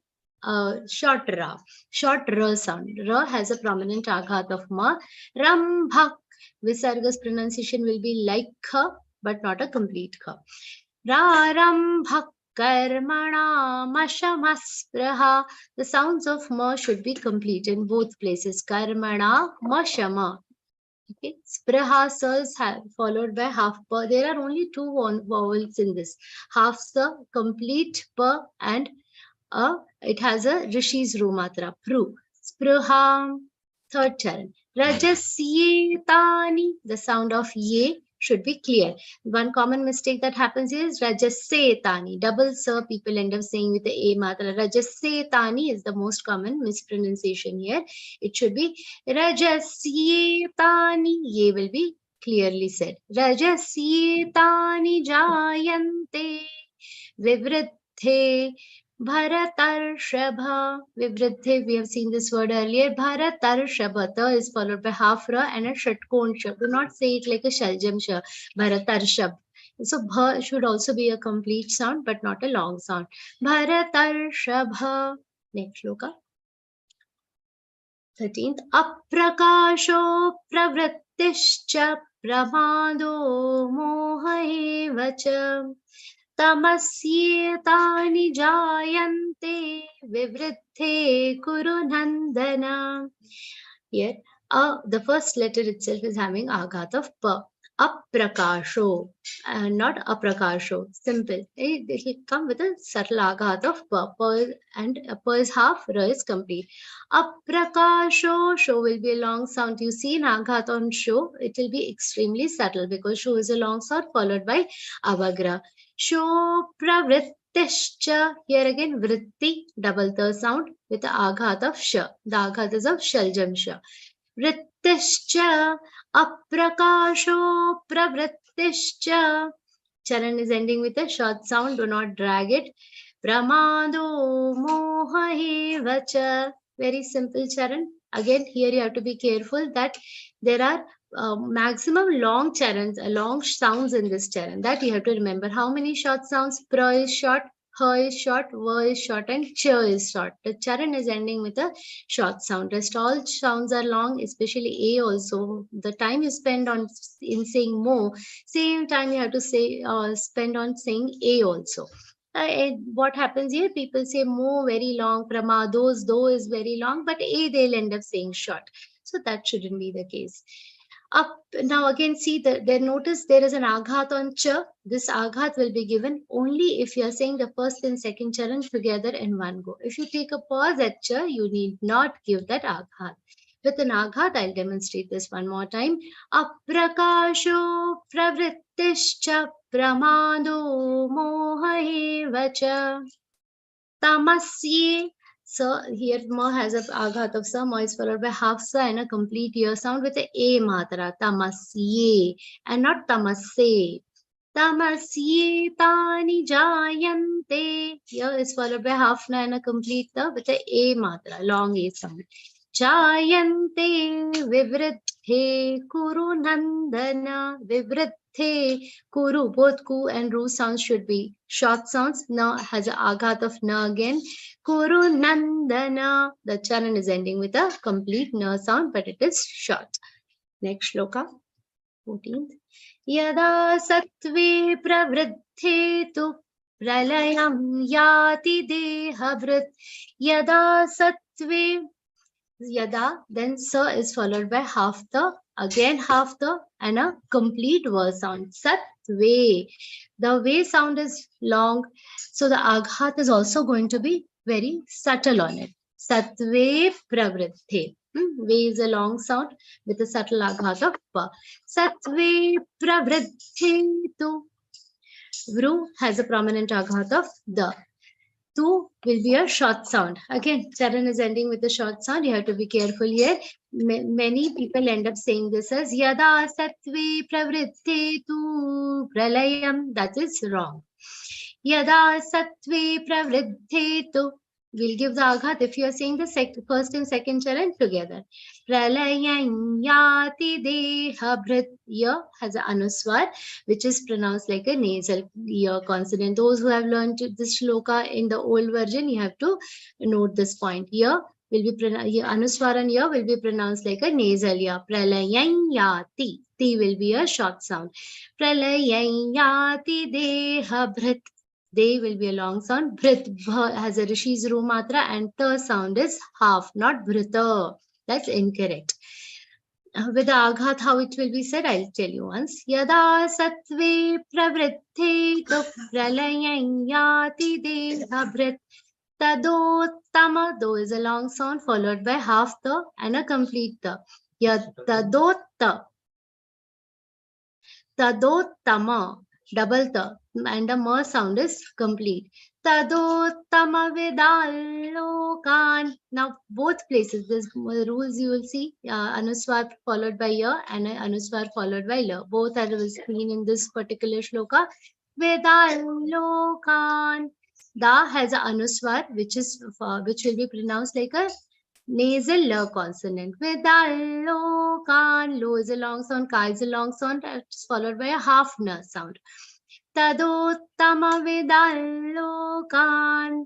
short ra, short ra sound. Ra has a prominent aghat of ma. Rambhak, visarga's pronunciation will be like kha, but not a complete kha. Ra rambhak karmana mashamaspraha. The sounds of ma should be complete in both places. Karmana mashama. Okay, spraha is followed by half pa. There are only two vowels in this. Half sa, complete pa, and it has a rishi's ru matra, pru. Spruha. Third charan. Rajasyetani. The sound of ye should be clear. One common mistake that happens is Rajasyetani. Double sa people end up saying with the a matra. Rajasyetani is the most common mispronunciation here. It should be Rajasyetani. Ye will be clearly said. Rajasyetani jayante vivriddhe Bharatarshava. Vivriddhe, we have seen this word earlier. Bharatarshava. Ta is followed by half ra and a shatkonsha. Do not say it like a shaljamsha. Bharatarshab. So bha should also be a complete sound but not a long sound. Bharatarshava. Next shloka. 13th. Aprakasho pravrittischa pramado moha evacha. Tamasyetani jayante vivriddhe kuru nandana. Here, the first letter itself is having aghat of pa. Aprakasho, not aprakasho. Simple. It will come with a subtle aghat of pa. Pa and pa is half, ra is complete. Aprakasho, sho will be a long sound. You see in aghat on sho, it will be extremely subtle because sho is a long sound followed by avagra. Sho pravrittischa. Here again, vritti, double the sound with the aghat of sha. The aghat is of shaljamsha. Vrittischa. Aprakasho pravrittischa. Charan is ending with a short sound. Do not drag it. Pramado moha evacha. Very simple charan. Again, here you have to be careful that there are maximum long charans, long sounds in this charan. That you have to remember. How many short sounds? Pra is short, Ha is short, va is short, and cha is short. The charan is ending with a short sound. Rest all sounds are long, especially a also. The time you spend on in saying mo, same time you have to say spend on saying a also. What happens here? People say mo very long, pramados, do is very long, but a they'll end up saying short. So that shouldn't be the case. Up now again, see there. Notice there is an aghat on cha. This aghat will be given only if you are saying the first and second charan together in one go. If you take a pause at cha, you need not give that aghat. With an aghat, I'll demonstrate this one more time. Aprakasho pravrittischa pramado moha cha tamasye. So here ma has a aghat of sa, ma is followed by half sa and a complete ear sound with a matra, tamasye, and not tamasse. Tamasye tani jayante. Here is followed by half na and a complete ta with a matra, long a sound. Jayante vivriddhe kuru nandana. Vivriddhe kuru, both ku and ru sounds should be short sounds. Now has a aghat of na again. Kuru nandana. The charan is ending with a complete na sound, but it is short. Next shloka, 14th. Yada sattve pravriddhe tu pralayam yati dehavrit. Yada sattve, yada, then sa is followed by half the, again half the, and a complete verse sound. Sattve. The way sound is long, so the aghat is also going to be very subtle on it. Sattve pravriddhe. Ve is a long sound with a subtle aghat of pa. Sattve pravriddhe tu. Vru has a prominent aghat of the. Tu will be a short sound. Again, charan is ending with a short sound. You have to be careful here. Many people end up saying this as yada sattve pravritte tu pralayam. That is wrong. Yada sattve pravritte tu. We'll give the aghat if you are saying the first and second charan together. Pralayam yati dehabhrit. Ya has an anuswar, which is pronounced like a nasal ear consonant. Those who have learned this shloka in the old version, you have to note this point. Ya will be anuswar and ya will be pronounced like a nasal ya. Pralayam yati. Ti will be a short sound. Pralayam yati dehabhrit. They will be a long sound. Brit has a Rishi's Ru matra, and the sound is half, not Brita. That's incorrect. With the aghat, how it will be said, I'll tell you once. Yada sattve pravritte tu pralayam yati dehabhrit. Tadottama. Do is a long sound followed by half the and a complete the. Tadotta. Tadottama. Double the, and the ma sound is complete. Tadottama vidalokan. Now both places, this rules you will see anuswar followed by ya and anuswar followed by la. Both are seen in this particular shloka. Vidalokan. Da has an anuswar which will be pronounced like a nasal la consonant. Vidalokan. Lo is a long sound, ka is a long sound, it's followed by a half na sound. Tadottama vidalokan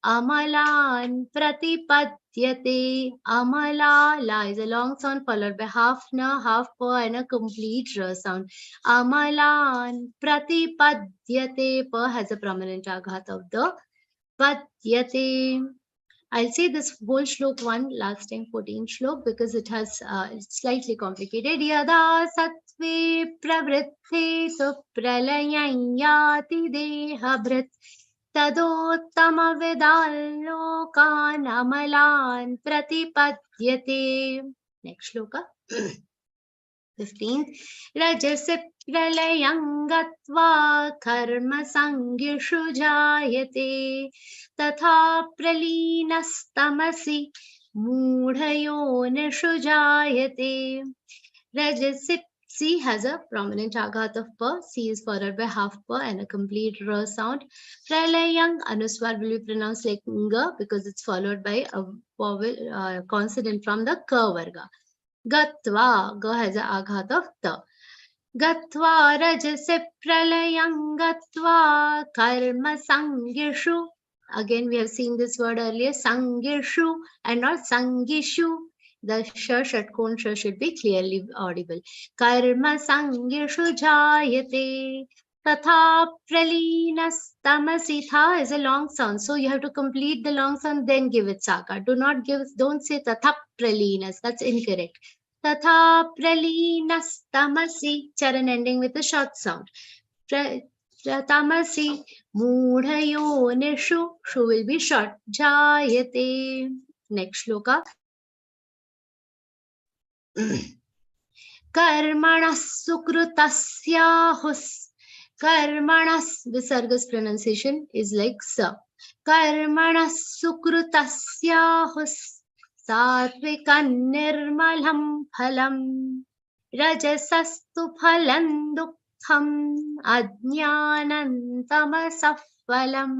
amalan pratipadyate. Amala, la is a long sound followed by half na, half pa, and a complete ra sound. Amalan pratipadyate. Pa has a prominent aghat of the padyate. I'll say this whole shlok one last time, 14th shlok, because it has it's slightly complicated. Yada sattve pravritte tu pralayam yati dehabhrit. Tadottama vidalokan amalan pratipadyate. Next shloka. 15th. Rajasip pralayam gatva karma sangishu jayate. Tatha praleenastamasi mudhayonishu jayate. Rajasip. C has a prominent aghat of pa. C is followed by half pa and a complete ra sound. Pralayam anuswar will be pronounced like nga because it's followed by a vowel consonant from the ka varga. Gatva. Ga has a aghat of ta. Gatva rajase pralayam gatva karma sangishu. Again, we have seen this word earlier, sangishu and not sangishu. The sh, shatkon sh should be clearly audible. Karma sangishu jayate. Tatha pralinas tamasi. Tha is a long sound, so you have to complete the long sound, then give it saka. Don't say tatha pralinas. That's incorrect. Tatha praleenastamasi, charan ending with a short sound. Tamasi, mudhayo nishu, shu will be short. Jayate. Next shloka. Karmanas sukrutasya Karmanas, Visarga's pronunciation is like sa. Karmanas sukrutasya Satvikan nirmalam phalam rajasastu phalam dukkham ajnanam tamasah phalam.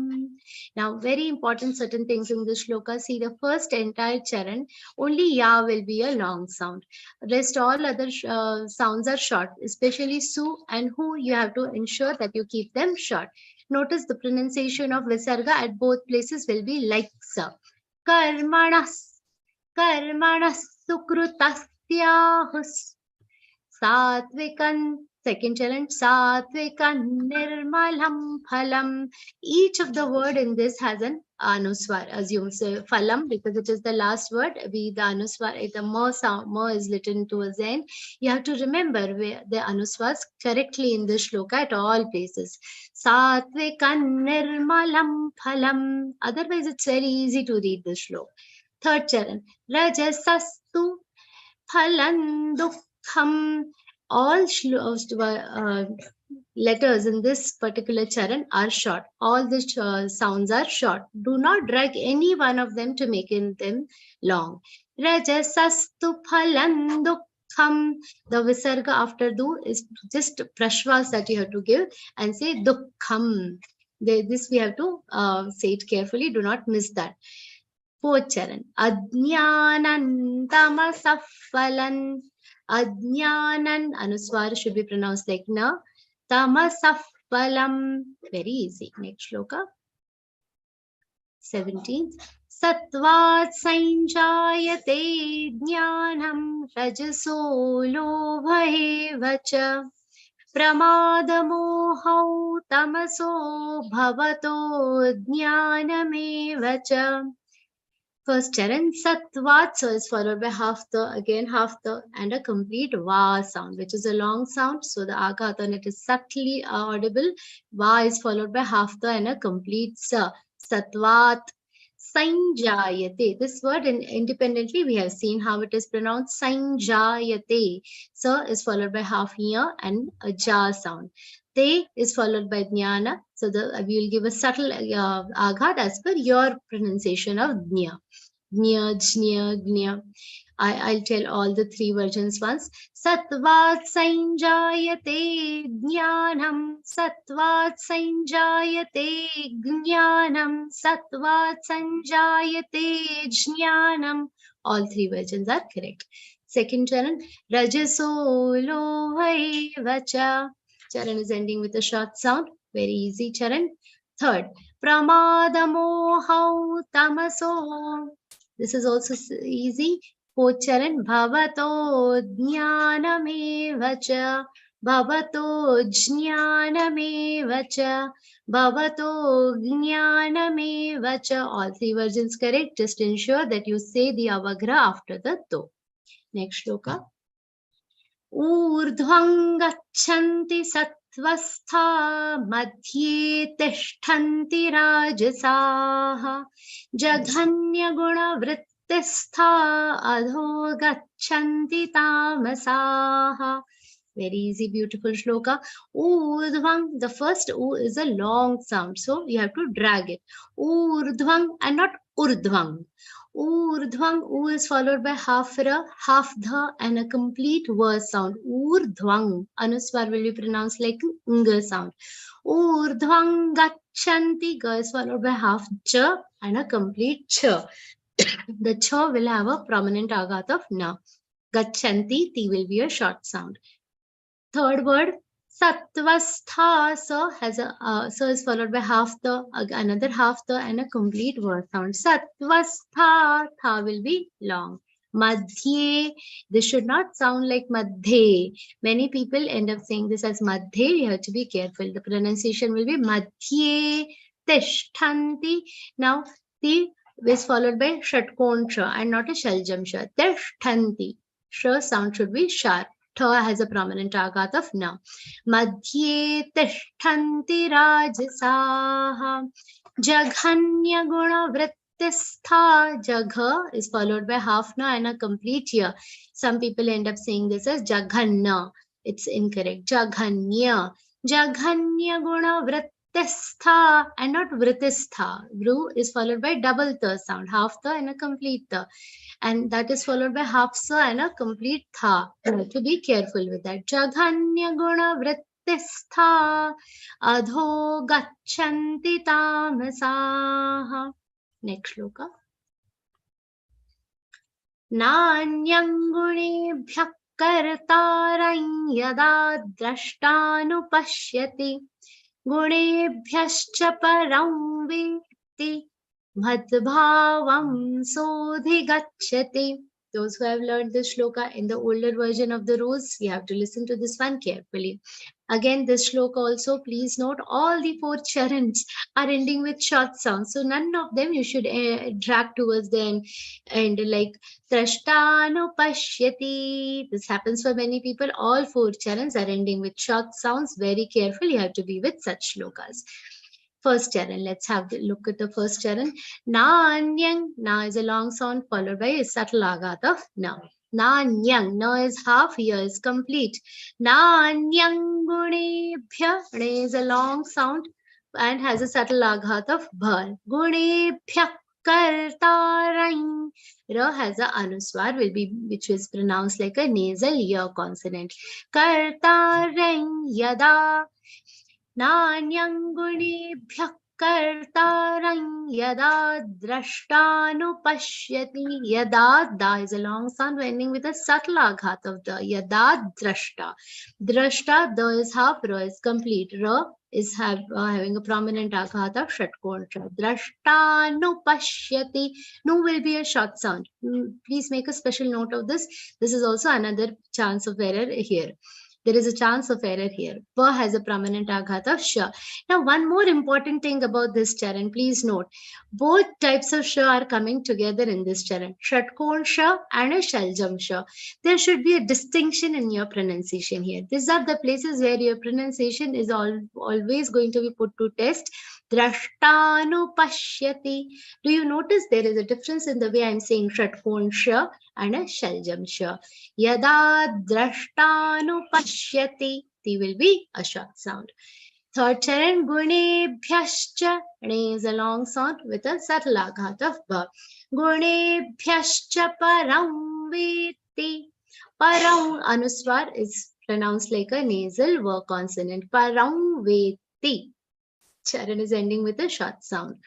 Now, very important certain things in this shloka. See, the first entire charan, only ya will be a long sound. Rest all other sounds are short, especially su and hu. You have to ensure that you keep them short. Notice the pronunciation of visarga at both places will be like sa. Karmanas. Karmanas sukrutasya Satvikan, second challenge, Satvikan nirmalam phalam. Each of the word in this has an anuswar. Assume so phalam because it is the last word. The anuswar, the ma sound, ma is written towards the end. You have to remember where the anuswars correctly in this shloka at all places. Satvikan nirmalam phalam. Otherwise, it's very easy to read this shloka. Third charan, Rajasastu phalan dukkham. All letters in this particular charan are short. All the sounds are short. Do not drag any one of them to make them long. Rajasastu phalan dukkham. The visarga after du is just prashvas that you have to give and say dukkham. This we have to say it carefully. Do not miss that. Fourth charan. Ajnanan tamasah phalan. Ajnanan anuswar should be pronounced like na. Tamasah phalam. Very easy. Next shloka. 17th. Satvat sanjayate jnanam rajaso lobhayevacha. Pramadamohau tamaso bhavato jnanamevacha. First charan, Satvat, so is followed by half the, again half the, and a complete va sound, which is a long sound. So the aghat on it is subtly audible. Va is followed by half the and a complete sa. Satvat Sanjayate. This word independently, we have seen how it is pronounced. Sanjayate. Sa is followed by half ya and a ja sound. Te is followed by jnana. So we will give a subtle aghat as per your pronunciation of jnya. Jnya, jnya, jnya. I'll tell all the three versions once. Satvat sanjayate jnanam. Satvat sanjayate jnanam. Satvat sanjayate jnanam. All three versions are correct. Second charan, rajaso lovai vacha. Charan is ending with a short sound. Very easy charan. Third, pramadamohau tamaso. This is also easy. Fourth charan, bhavato jnanamevacha. Bhavato jnanamevacha. Bhavato jnanamevacha. All three versions correct. Just ensure that you say the avagra after the to. Next shloka. ऊर्ध्वं गच्छन्ति सत्त्वस्था मध्ये तिष्ठन्ति राजसाः जघन्यगुणवृत्तिस्था अधो गच्छन्ति तामसाः. Very easy, beautiful shloka. Urdhvang, the first U is a long sound, so you have to drag it. Urdhvang and not urdhvang. Urdhvang, U is followed by half ra, half dha, and a complete verse sound. Urdhvang, anuswar will be pronounced like ng sound. Urdhvang gachanti, ga is followed by half cha and a complete cha. The cha will have a prominent aghat of na. Gachanti, ti will be a short sound. Third word, satvastha. So has a so is followed by half the, another half the, and a complete word sound. Satvastha, tha will be long. Madhye, this should not sound like madhe. Many people end up saying this as madhe. You have to be careful. The pronunciation will be madhye tishthanti. Now, the is followed by shatkon sha and not a shaljam sha. Tishthanti. Sha sound should be sharp. Tha has a prominent agat of na. Madhye tishtanti rajasaha jaghanya guna vrittistha. Jagha is followed by half na and a complete year. Some people end up saying this as jaghanna. It's incorrect. Jaghanya. Jaghanya guna vrittistha and not vrittistha. Vru is followed by double the sound, half the and a complete the. And that is followed by half sa and a complete tha. You have to be careful with that. Jaghanya guna vrittistha adho gachanti tamasaha. Next shloka. Nanyang gunebhyah kartarang yada drashtanupashyati गुणेभ्यश्च परं वेत्ति madbhavam sodhigacchati. Those who have learned this shloka in the older version of the rules, you have to listen to this one carefully. Again, this shloka also, please note, all the 4 charans are ending with short sounds. So none of them you should drag towards the end like Trashtano Pashyati. This happens for many people. All 4 charans are ending with short sounds. Very careful, you have to be with such shlokas. First charan, let's have a look at the first charan. Nanyang, na is a long sound followed by a subtle agat of na. Nanyang, na is half, here is complete. Nanyang gunebhya, ne is a long sound and has a subtle aghat of bha. Gunebhya kartarang, ra has a anuswar, which is pronounced like a nasal ear consonant. Kartarang yada. Nanyang gunebhyah kartarang yada drashtanupashyati. Yada, da is a long sound ending with a subtle aghat of the. Yada drashta. Drashta, da is half, ra is complete. Ra is having a prominent aghat of shatkon. Drashtanupashyati. Nu will be a short sound. Please make a special note of this. This is also another chance of error here. There is a chance of error here. Pa has a prominent aghat of sha. Now, one more important thing about this charan, please note, both types of sha are coming together in this charan. Shatkon sha and a shaljam sha. There should be a distinction in your pronunciation here. These are the places where your pronunciation is always going to be put to test. Drashtanupashyati. Do you notice there is a difference in the way I'm saying shatkon sha and a shaljam sha? Yada drashtanupashyati. Ti will be a short sound. Third charan, gunebhyascha. Ne is a long sound with a subtle aghat of ba. Gunebhyascha param veti. Param anuswar is pronounced like a nasal vowel consonant. Param veti. Charan is ending with a short sound.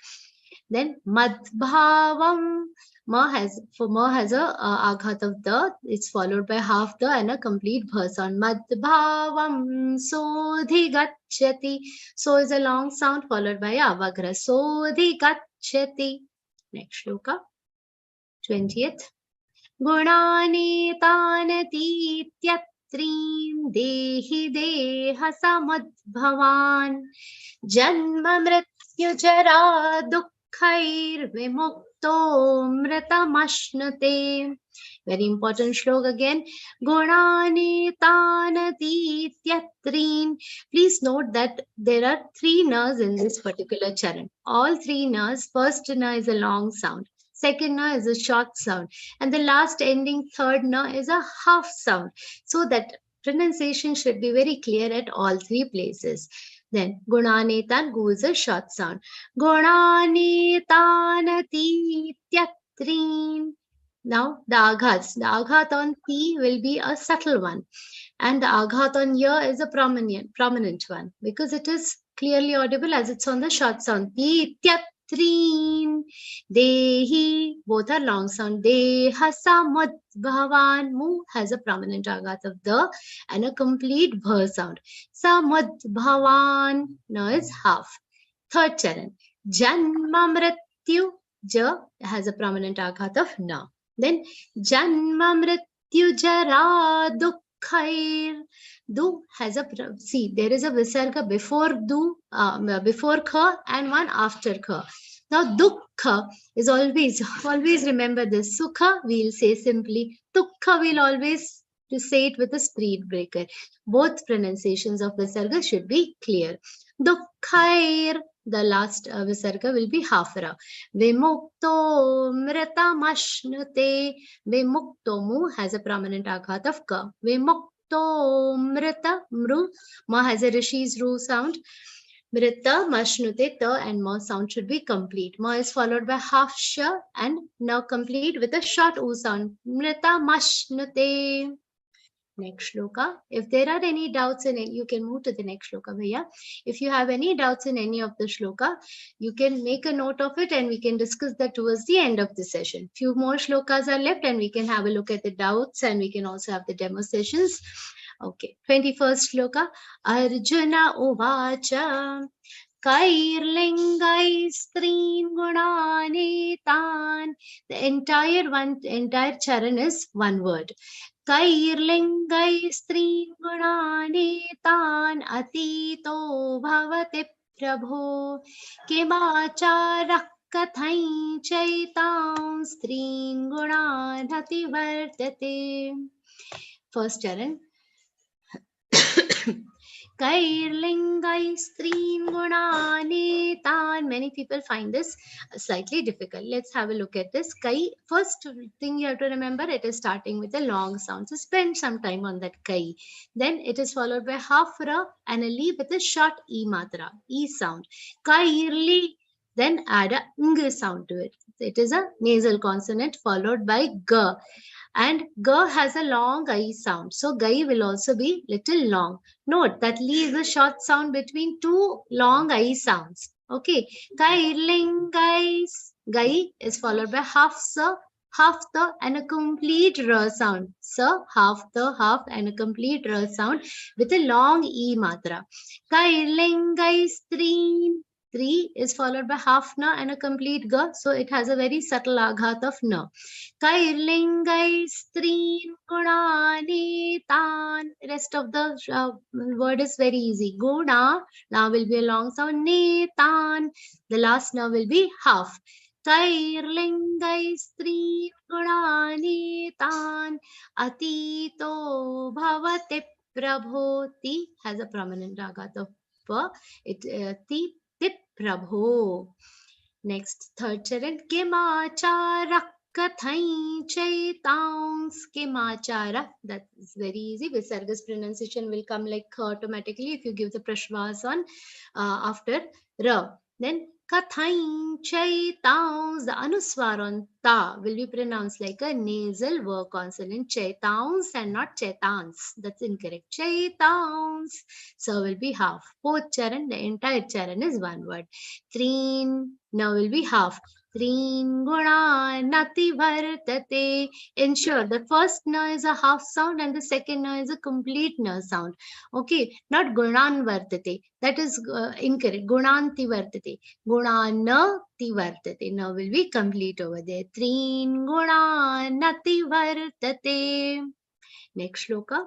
Then madbhavam. Ma has a aghat of the. It's followed by half the and a complete verse on madbhavam sodhigacchati. So is a long sound followed by avagra. Sodhigacchati. Next shloka. 20th. Gunani tanati tyatrim dehi deha samadbhavan janma mrityu jara dukkhair vimukto mritamashnate. Very important shloka again. Gunani tanati tyatrin. Please note that there are 3 nas in this particular charan. All 3 nas. First na is a long sound. Second na is a short sound. And the last ending third na is a half sound. So that pronunciation should be very clear at all 3 places. Then Gunanetan, gu is a short sound. Gunanetanati tyatrin. Now the aghat on ti will be a subtle one. And the aghat on ya is a prominent one because it is clearly audible as it's on the short sound. Ti tyatrin. Dehi, both are long sound. Deha samudbhavan. Mu has a prominent aghat of the and a complete bha sound. Samudbhavan. Now is half. Third charan. Janma mrityu. Ja has a prominent aghat of na. Then Janma mrityu jara dukkhair. Du has a see, there is a visarga before du, before kha and one after kha. Now dukkha is always remember this. Sukha we'll say simply. Dukkha we'll always to say it with a speed breaker. Both pronunciations of visarga should be clear. Dukkhair, the last visarga will be half-ra. Vimukto mritamashnute. Vimukto mu has a prominent aghat of ka. Vimukto mrita mru. Ma has a rishi's ru sound. Mrita mashnute ta and ma sound should be complete. Ma is followed by half sha and now complete with a short u sound. Mrita mashnute. Next shloka. If there are any doubts in it, you can move to the next shloka, bhaiya. If you have any doubts in any of the shloka, you can make a note of it and we can discuss that towards the end of the session. Few more shlokas are left and we can have a look at the doubts and we can also have the demo sessions. Okay, 21st shloka. Arjuna uvacha kairlingai strin gunanitan. The entire charan is one word. Kairlingai strin gunanitan atito bhavati prabho kimacharak kathai chaitam strin gunanati vartate. First charan. Kairlingai strin gunanitan. Many people find this slightly difficult. Let's have a look at this. Kai, first thing you have to remember, it is starting with a long sound. So spend some time on that kai. Then it is followed by half ra and a li with a short e matra, e sound. Kairli. Then add a ng sound to it. It is a nasal consonant followed by g. And g has a long I sound. So gai will also be little long. Note that li is a short sound between two long I sounds. Okay. Kairling guys. Gai is followed by half sa, half the and a complete ra sound. Sa, half the, half and a complete ra sound with a long e matra. Kairling guys three. 3 is followed by half na and a complete ga, so it has a very subtle aghat of na. Kairlingai strin gunani tan. Rest of the word is very easy. Guna, now will be a long sound. Netan, the last now will be half. Kairlingai strin gunani tan atito bhavate prabhoti has a prominent aghat of pa. Ti tip prabho. Next, third charan. Kimachara kathai chaitans. Kimachara. That is very easy. Visarga's pronunciation will come like automatically if you give the prashvas on after ra. Then kathai chaitans. The anuswar on ta will be pronounced like a nasal vowel consonant. Chaitans and not chaitans. That's incorrect. Chaitans. So will be half. Fourth charan, the entire charan is one word. Threen, now will be half. Threen guna nati vartate. Ensure the first na is a half sound and the second na is a complete na sound. Okay, not gunan vartate. That is incorrect. Gunanti vartate. Gunanati vartate. Now will be complete over there. Threen guna nati vartate. Next shloka.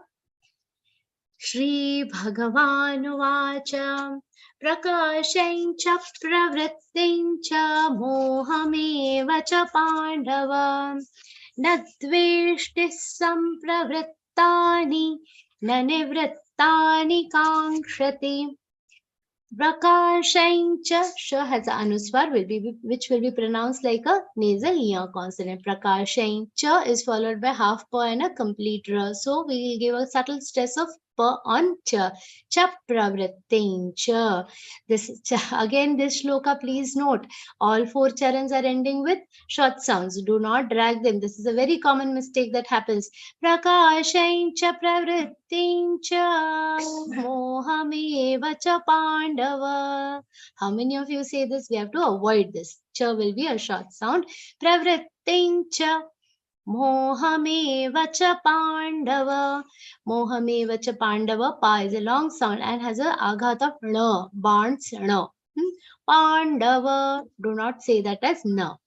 Shri Bhagavan Vacha Prakashaincha Pravrittincha Mohameva cha Pandava Nadveshti Sampravrittani Nanivrittani Kankshati. Prakashaincha, sha has an anuswar which will be pronounced like a nasal ya consonant. Prakashaincha is followed by half pa and a complete ra. So we will give a subtle stress of pa on cha. Cha pravrittin cha. This again, this shloka, please note, all 4 charans are ending with short sounds. Do not drag them. This is a very common mistake that happens. Prakashain cha pravrittin cha mohameva cha pandava. How many of you say this? We have to avoid this. Cha will be a short sound. Pravrittin cha mohameva cha pandava. Mohameva cha pandava. Pa is a long sound and has a aghat of na. Barns na. Pandava. Do not say that as na.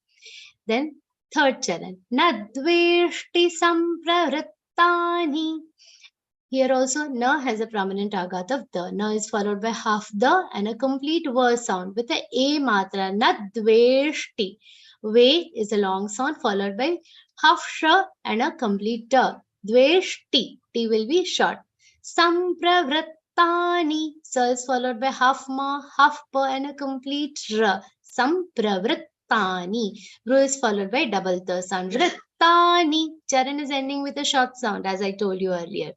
Then third charan. Nadveshti sampravrittani. Here also na has a prominent aghat of the. Na is followed by half the and a complete verse sound with a matra. Nadveshti. Ve is a long sound followed by half sha and a complete ta. Dveshti. T will be short. Sampravrittani. Sa is followed by half ma, half pa and a complete ra. Sampravrittani. Ru is followed by double ta sound. Vrittani. Charan is ending with a short sound as I told you earlier.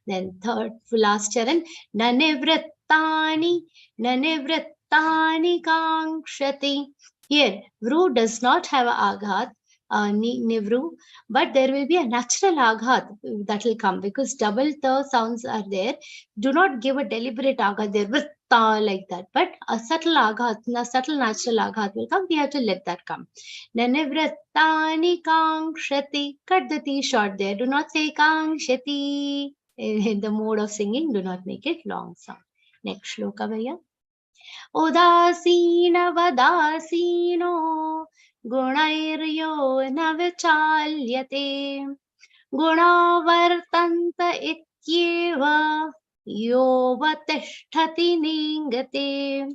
Then third, last charan. Nanivrittani. Nanivrittani kankshati. Here, Vru does not have a aghat, nivru, but there will be a natural aghat that will come because double ta sounds are there. Do not give a deliberate aghat there with ta like that, but a subtle aghat, a subtle natural aghat will come. We have to let that come. Nanivrittani kankshati. Cut the T short there. Do not say kankshati. In the mode of singing, do not make it long sound. Next shloka, bhaiya. Udasinavadasino gunairyo na vichalyate gunavartanta ityeva yovatishthati ningate.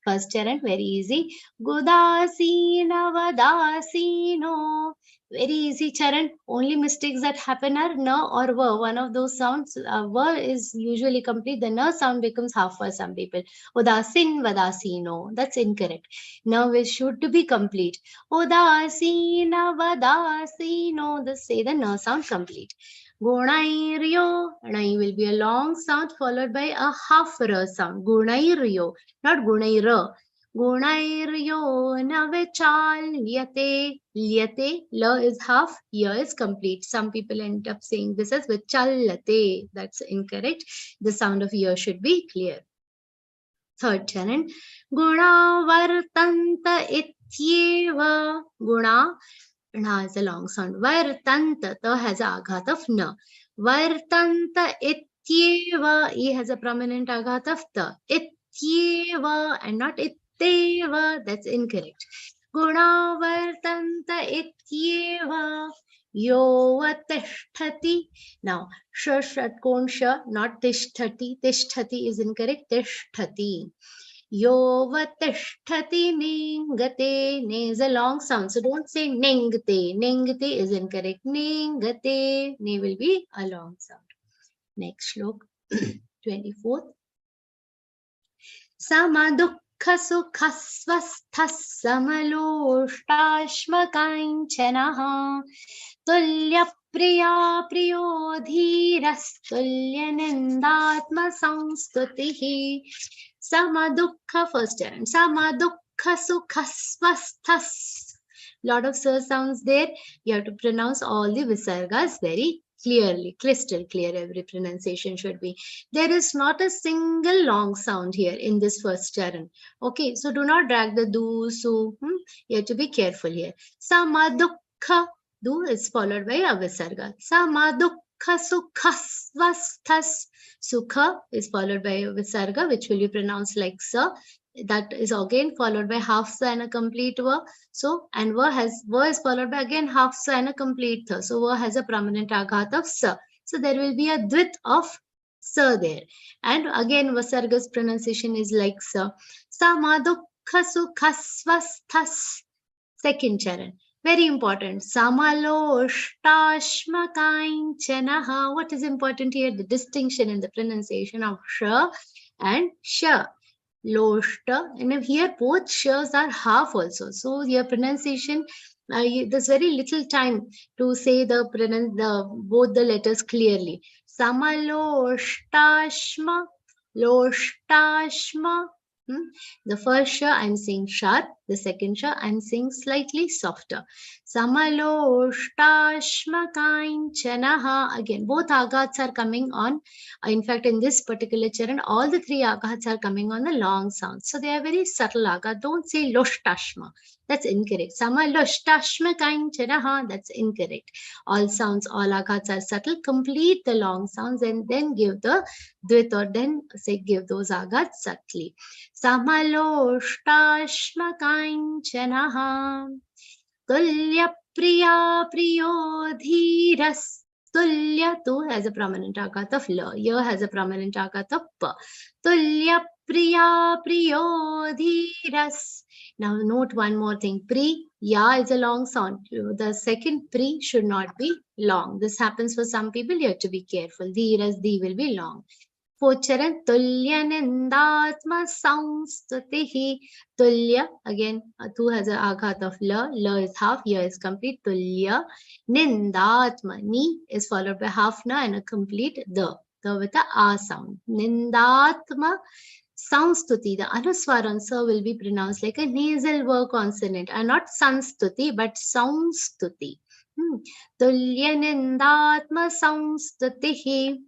First charan, very easy. Gudasinavadasino. Very easy charan. Only mistakes that happen are na or va. One of those sounds. Va is usually complete. The na sound becomes half for some people. Udasin vadasino. That's incorrect. Na should be complete. Udasina vadasino. Say the na sound complete. Gunairyo. Nai will be a long sound followed by a half ra sound. Gunairyo. Not gunaira. Gunairyo na vichalyate. Lyate, la is half, ya is complete. Some people end up saying this as vichalyate. That's incorrect. The sound of ya should be clear. Third charan. Guna vartanta ityeva. Guna. Na is a long sound. Vartanta. Ta has a aghat of na. Vartanta ityeva. E has a prominent aghat of ta. Ityeva and not ityeva. That's incorrect. Guna vartanta ityeva yovatisthati. Now, shat sha, not tisthati. Tisthati is incorrect. Tisthati. Yovatisthati ningate. Ne is a long sound. So don't say ningate. Ningate is incorrect. Ningate. Ne will be a long sound. Next shlok. 24th. Samaduk सुखस्वस्थः समलोष्टाश्मकाञ्चनः तुल्यप्रिया प्रियो धीरस्तुल्यनिन्दात्मसंस्तुतिः समदुःख. First charan. Samadukha sukhasvasthas. Lot of sir sounds there. You have to pronounce all the visargas very clearly, crystal clear. Every pronunciation should be. There is not a single long sound here in this first charan. Okay, so do not drag the du, su. You have to be careful here. Samadukha. Du is followed by a visarga. Samadukha sukhasvasthas. Sukha is followed by a visarga, which will be pronounced like sa. That is again followed by half sa and a complete va. So, and va is followed by again half sa and a complete tha. So, va has a prominent aghat of sa. So, there will be a dvit of sa there. And again, vasarga's pronunciation is like sa. Samadukha sukhasvasthas. Second charan. Very important. Samaloshtasmakainchanaha. What is important here? The distinction in the pronunciation of sha and sha. Loshta, and here both shas are half also. So your pronunciation, there's very little time to say both the letters clearly. Samaloštashma, loštashma. The first sh I'm saying sharp, the second sh I'm saying slightly softer. Samaloštashma kainchanaha. Again, both agats are coming on. In fact, in this particular charan, all the three agats are coming on the long sound. So they are very subtle agats. Don't say loštashma. That's incorrect. Samaloštashma kainchanaha. That's incorrect. All sounds, all agats are subtle. Complete the long sounds and then give the dvit, or then say give those agats subtly. Samaloštashma kainchanaha. Tulya priya priyo dhiras. Tulya, tu has a prominent agat of la. Ya has a prominent agat of pa. Tulya priya priyo dhiras. Now note one more thing. Pri, ya is a long sound. The second pri should not be long. This happens for some people. You have to be careful. Dhiras, di will be long. Pocharan tulya nindatma samstutihi. Tulya, again, tu has an aghat of la. La is half, ya is complete. Tulya nindatma. Ni is followed by half na and a complete the. The with the a sound. Nindatma Sanstuti, the anuswar answer will be pronounced like a nasal vowel consonant, and not sanstuti but soundstuti. Tulyanindatma soundstutihi.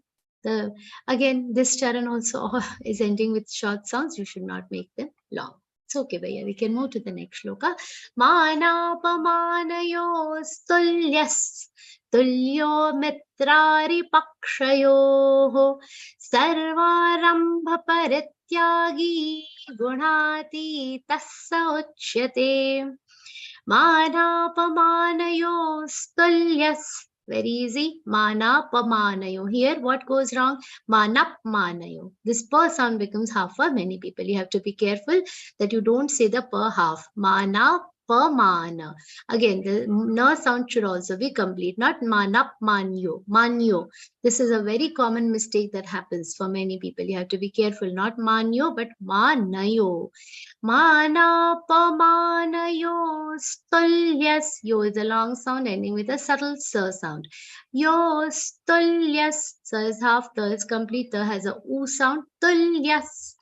Again, this charan also is ending with short sounds. You should not make them long. It's okay, Bhaiya. We can move to the next shloka. Manapamanayos tulyas. Tulyo mitrari pakshayoho. Sarvarambha parityagi gunati tassa uchyate. Manapamanayos tulyas. Very easy. Manapamanayo. Here, what goes wrong? Manapmanayo. This per sound becomes half for many people. You have to be careful that you don't say the per half. Manapamana. Again, the na sound should also be complete, not manapmanyo. Manyo. This is a very common mistake that happens for many people. You have to be careful. Not manyo, but manayo. Manapamanayo stulyas. Yo is a long sound ending with a subtle sa sound. Yo stulyas. Sa is half, ta is complete, ta has a u sound. Tulyas.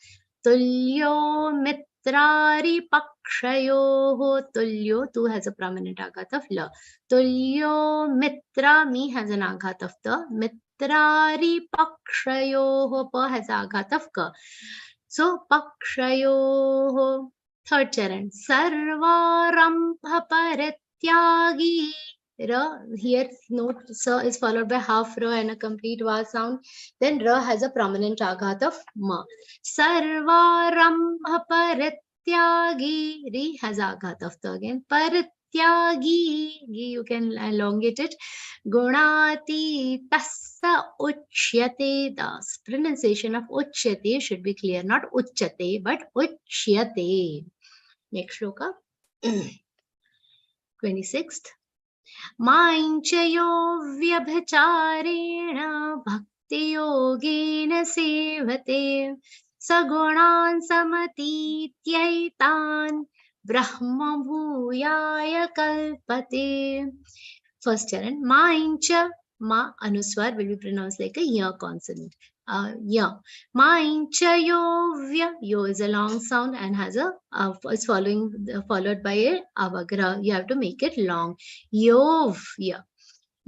Tulyo mitrari pakshayoho. Tulyo, tu has a prominent aghat of la. Tulyo mitra, mi has an aghat of ta. Mitrari pakshayoho, pa has an aghat of ka. So, pakshayoho. Third charan. Sarvarambha parityagi. Ra, here note sa is followed by half ra and a complete va sound. Then ra has a prominent aghat of ma. Sarvarambha parityagi. Ri has aghat of ta again. Parityagi. You can elongate it. Gunati tassa uchyate. The pronunciation of uchyate should be clear. Not uchyate, but uchyate. Next shloka. 26th. Mainchayo vyabhacharena bhakti yogena sevate sagunan samatityaitan brahma bhuyaya kalpate. First charan. Maincha, ma anuswar will be pronounced like a ya consonant. Ya. Mainchayovya. Yo is a long sound and has a is followed by a avagra. You have to make it long. Yovya.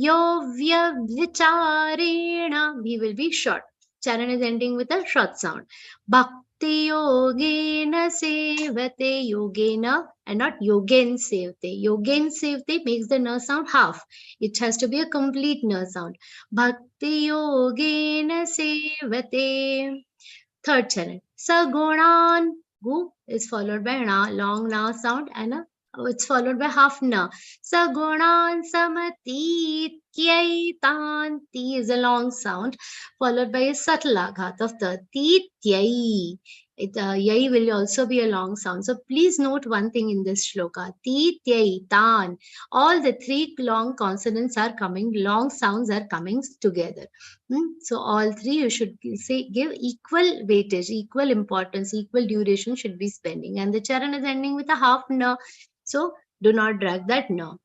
Yovya vicharena. V will be short. Charan is ending with a short sound. Bhakti yogena sevate. Yogena and not yogen sevate. Yogen sevate makes the na sound half. It has to be a complete na sound. Bhakti yogena sevate. Third charan. Sagunan. Gu is followed by na, long na sound, and it's followed by half na. Sagunan samatityaitan. Ti is a long sound followed by a subtle aghat of the tityai. Yai will also be a long sound. So please note one thing in this shloka. Tityai, tan. All the three long consonants are coming, long sounds are coming together. So all three you should say give equal weightage, equal importance, equal duration should be spending. And the charan is ending with a half na. So do not drag that na.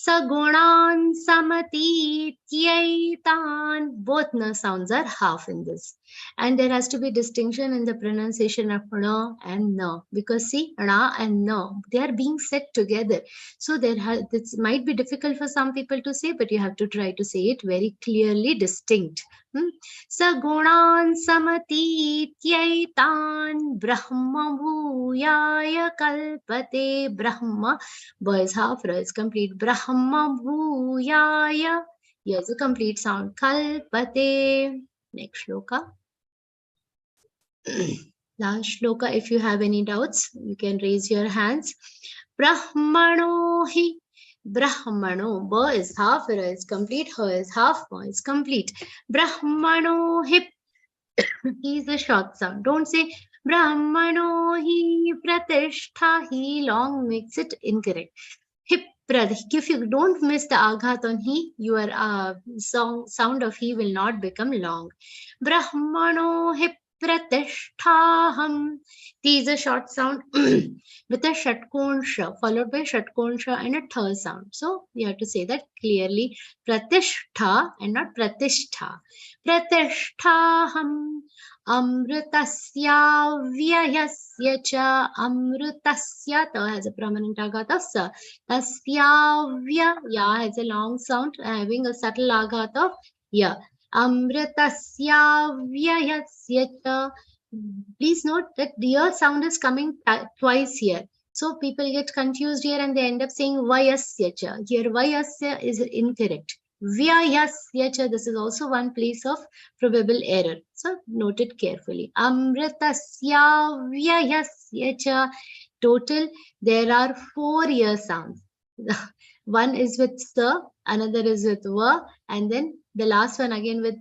Sagunan samatityetan. Both na sounds are half in this. And there has to be distinction in the pronunciation of na and na. Because see, na and na, they are being said together. So this might be difficult for some people to say, but you have to try to say it very clearly distinct. Sagunan samatityetan Brahma bhuyaya kalpate. Brahma, ba is half, ra is complete. Brahma bhuyaya, yes, a complete sound. Kalpate. Next shloka. Last shloka, if you have any doubts, you can raise your hands. Brahmano hi. Brahmano, ba is half, ra is complete, ha is half, ma is complete. Brahmano hi. He is a short sound. Don't say Brahmano hi pratishtha hi, long makes it incorrect. Hip if you don't miss the aghat on he, your sound of he will not become long. Brahmano hip pratisthaham. T is a short sound with a shatkonsha followed by shatkonsha and a tha sound. So you have to say that clearly. Pratishtha and not pratishtha. Pratisthaham. Amritasya vyayasya cha. Amritasya, ta has a prominent aghat of sa. Tasya vya, ya has a long sound having a subtle aghat of ya. Amritasya vyayasya cha. Please note that the ya sound is coming twice here. So people get confused here and they end up saying vayasya cha. Here vayasya is incorrect. Vyayasya cha, this is also one place of probable error. So note it carefully. Amritasya vyayasya cha. Total, there are 4 ya sounds. One is with sa, another is with va, and then the last one again with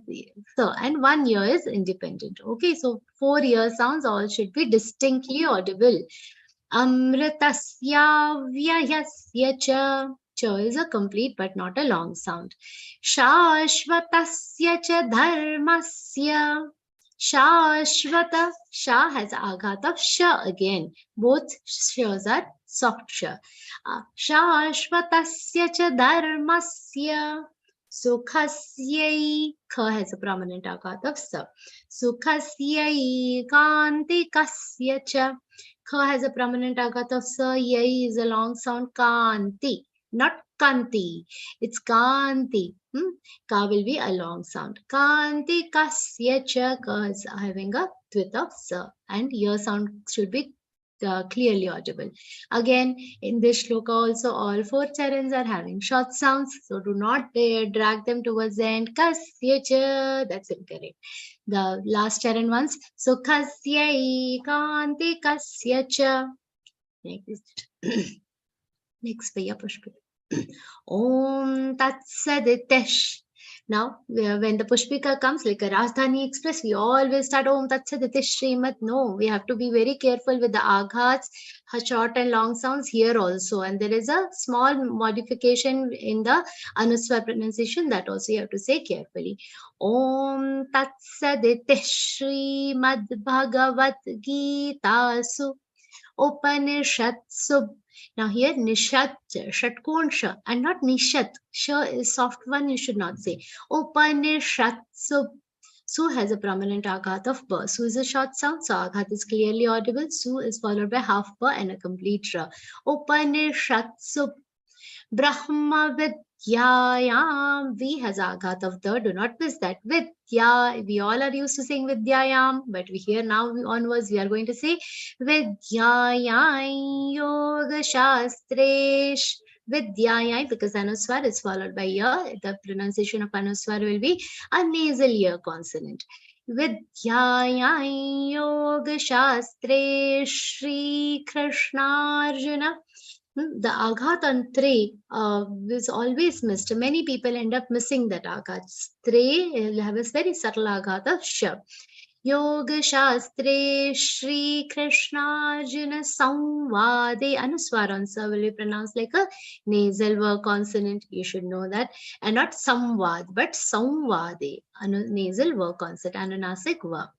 sa, and 1 ya is independent. Okay, so 4 ya sounds all should be distinctly audible. Amritasya vyayasya cha. Cha is a complete but not a long sound. Shashvatasya cha dharmasya. Shashvata, sha has aghat of sha again. Both shas are soft sha. Shashvatasya cha dharmasya. Sukhasyai, kha has a prominent aghat of sa. Sukhasyai kantikasya cha. Kha has a prominent aghat of sa. Yai is a long sound. Kanti, not kanti. It's kanti. Ka will be a long sound. Kanti kasya cha. Ka is having a twit of sa. And your sound should be clearly audible. Again, in this shloka also, all 4 charans are having short sounds. So do not drag them towards the end. Kasya cha. That's incorrect. The last charan ones. So kasyai kanti kasya cha. Next. Next, Bhaiya Pushpika. Om Tat Saditesh. Now, when the Pushpika comes, like a Rajdhani Express, we always start Om Tat Saditesh Srimad. No, we have to be very careful with the aghats, short and long sounds here also. And there is a small modification in the Anuswar pronunciation that also you have to say carefully. Om Tat Saditesh Srimad Bhagavad Gita Su Upanishatsu. Now here nishat, shatkonsha, and not nishat. Sha is soft one, you should not say. Upanishatsu. Su has a prominent aghat of ba. Su is a short sound, so aghat is clearly audible. Su is followed by half ba and a complete ra. Upanishatsu. Brahma Vidyayam. V has aghat of the. Do not miss that. Vidya. We all are used to saying Vidyayam, but we here now onwards we are going to say Vidyayam Yoga Shastresh. Vidyayam, because Anuswar is followed by ya. The pronunciation of Anuswar will be a nasal ya consonant. Vidyayam Yoga Shastresh Shri Krishna Arjuna. The aghat on tre is always missed. Many people end up missing that aghat. Tre will have a very subtle aghat of sh. Yoga Shastre Shri Krishna Arjuna Samvade. Anuswar on sa will be pronounced like a nasal va consonant. You should know that. And not samvad, but samvade. Nasal va consonant. Anunasik va.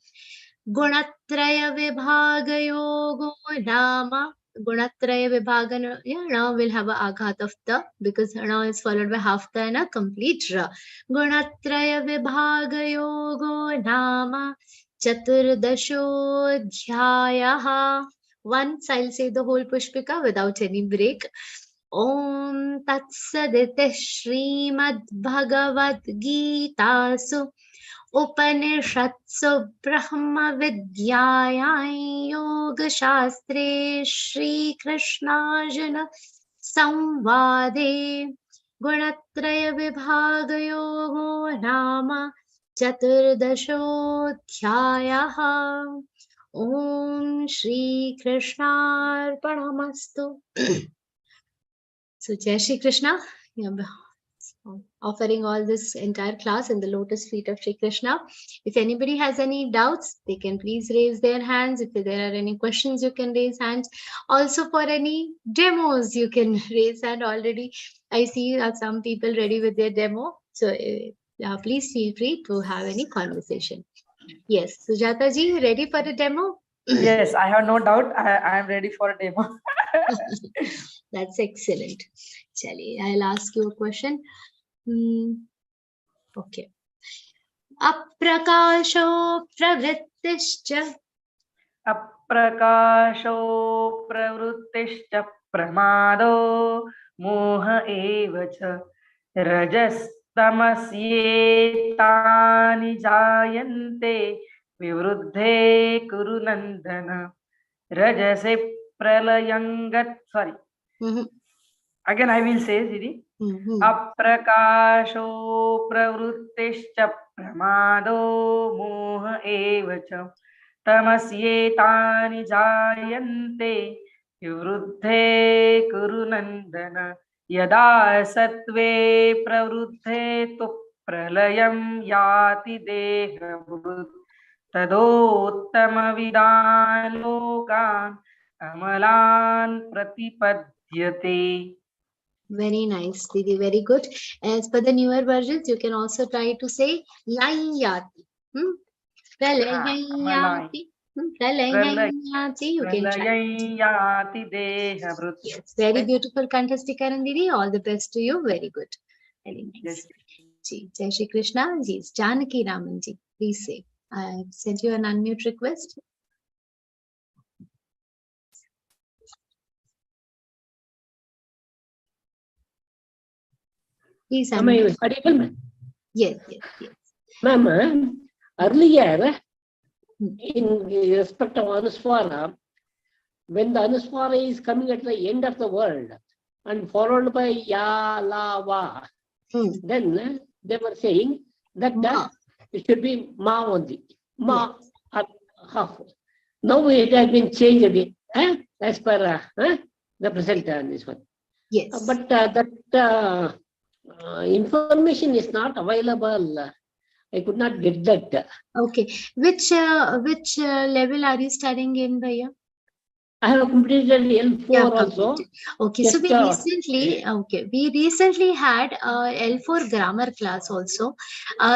Gunatraya Vibhaga Yogo Nama. Gunatraya Vibhagana, yeah, will have a aghat of ta because na is followed by half ta and a complete ra. Gunatraya Vibhagayogo Nama Chaturdashodhyayaha. Once I'll say the whole Pushpika without any break. Om Tatsadite Srimad Bhagavad Gitasu Upanishadsu Brahma Vidyayam Yoga Shastre Shri Krishnajana Samvade Gunatraya Vibhagayogo Nama Chaturdashodhyayaha. Om Shri Krishnarpanamastu. So, Jai Shri Krishna. Yeah, offering all this entire class in the lotus feet of Shri Krishna. If anybody has any doubts, they can please raise their hands. If there are any questions, you can raise hands. Also, for any demos, you can raise hand already. I see some people ready with their demo. So, please feel free to have any conversation. Yes, Sujata ji, ready for a demo? Yes, I have no doubt. I am ready for a demo. That's excellent. Chali, I'll ask you a question. Okay. Aprakasho pravrittischa. Aprakasho pravruttishcha pramado moha evacha rajas tamasyetani jayante vivruddhe kurunandana rajase pralayangat. Sorry. Again, I will say, Didi. Aprakasho pravruttishcha pramado moha evacha tamasyetani jayante vivruddhe kurunandana yada sattve pravruddhe tu pralayam yati dehavut tadottamavida lokan amalan pratipadyate. Very nice, Didi. Very good. As per the newer versions, you can also try to say Layati. Pralayayati. Pralayayati. You can try. Yes, very beautiful Kanthastikaran, Didi. All the best to you. Very good. Very nice. Ji, Jai Shri Krishna. Ji, Janaki Raman ji. Please say. I sent you an unmute request. Please unmute. Yes, yes, yes. Ma'am, earlier, in respect of Anuswara, when the Anuswara is coming at the end of the word and followed by Ya, La, Va, then they were saying that it should be Ma only. Ma, half. Now it has been changed again, as per the present this one. Yes. But that information is not available. I could not get that. Okay. Which level are you studying in, Bhaiya? I have completed L4 also. Okay, so we recently had L4 grammar class also.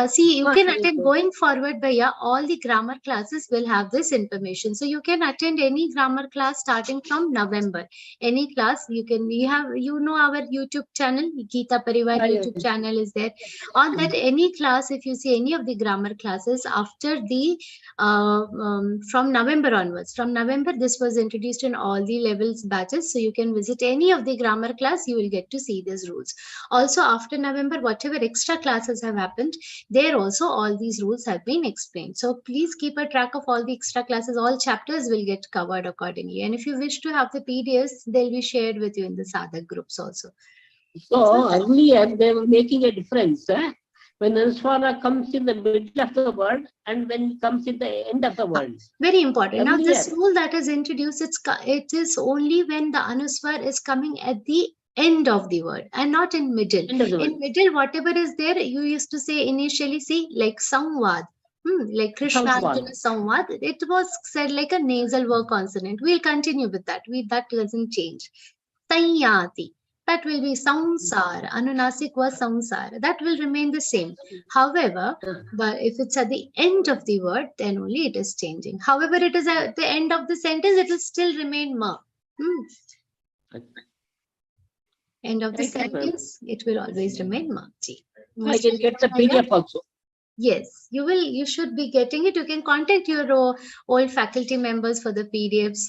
See, you can attend going forward, Bhaiya. All the grammar classes will have this information. So you can attend any grammar class starting from November. Any class you can. We have, our YouTube channel, Geeta Parivar YouTube channel is there. On that, any class, if you see any of the grammar classes after the from November onwards. From November, this was introduced in all the levels batches, so you can visit any of the grammar class, you will get to see these rules. Also, after November, whatever extra classes have happened, there also all these rules have been explained. So please keep a track of all the extra classes. All chapters will get covered accordingly, and if you wish to have the PDFs, they'll be shared with you in the Sadhak groups also. So earlier they were making a difference when Anuswara comes in the middle of the word and when it comes in the end of the word. Very important. Now, this rule that is introduced, it is only when the Anuswar is coming at the end of the word and not in middle. In middle, whatever is there, you used to say initially, see, like Samvad. Like Krishna Arjuna Samvad, it was said like a nasal vowel consonant. We'll continue with that. That doesn't change. Tayati. That will be Samsara. Anunasik was Samsara. That will remain the same. However, but if it's at the end of the word, then only it is changing. However, it is at the end of the sentence, it will still remain Ma. End of the Thank you, ma'am. sentence, it will always remain ma. Ji. I can get the PDF also. Yes, you will. You should be getting it. You can contact your old faculty members for the PDFs.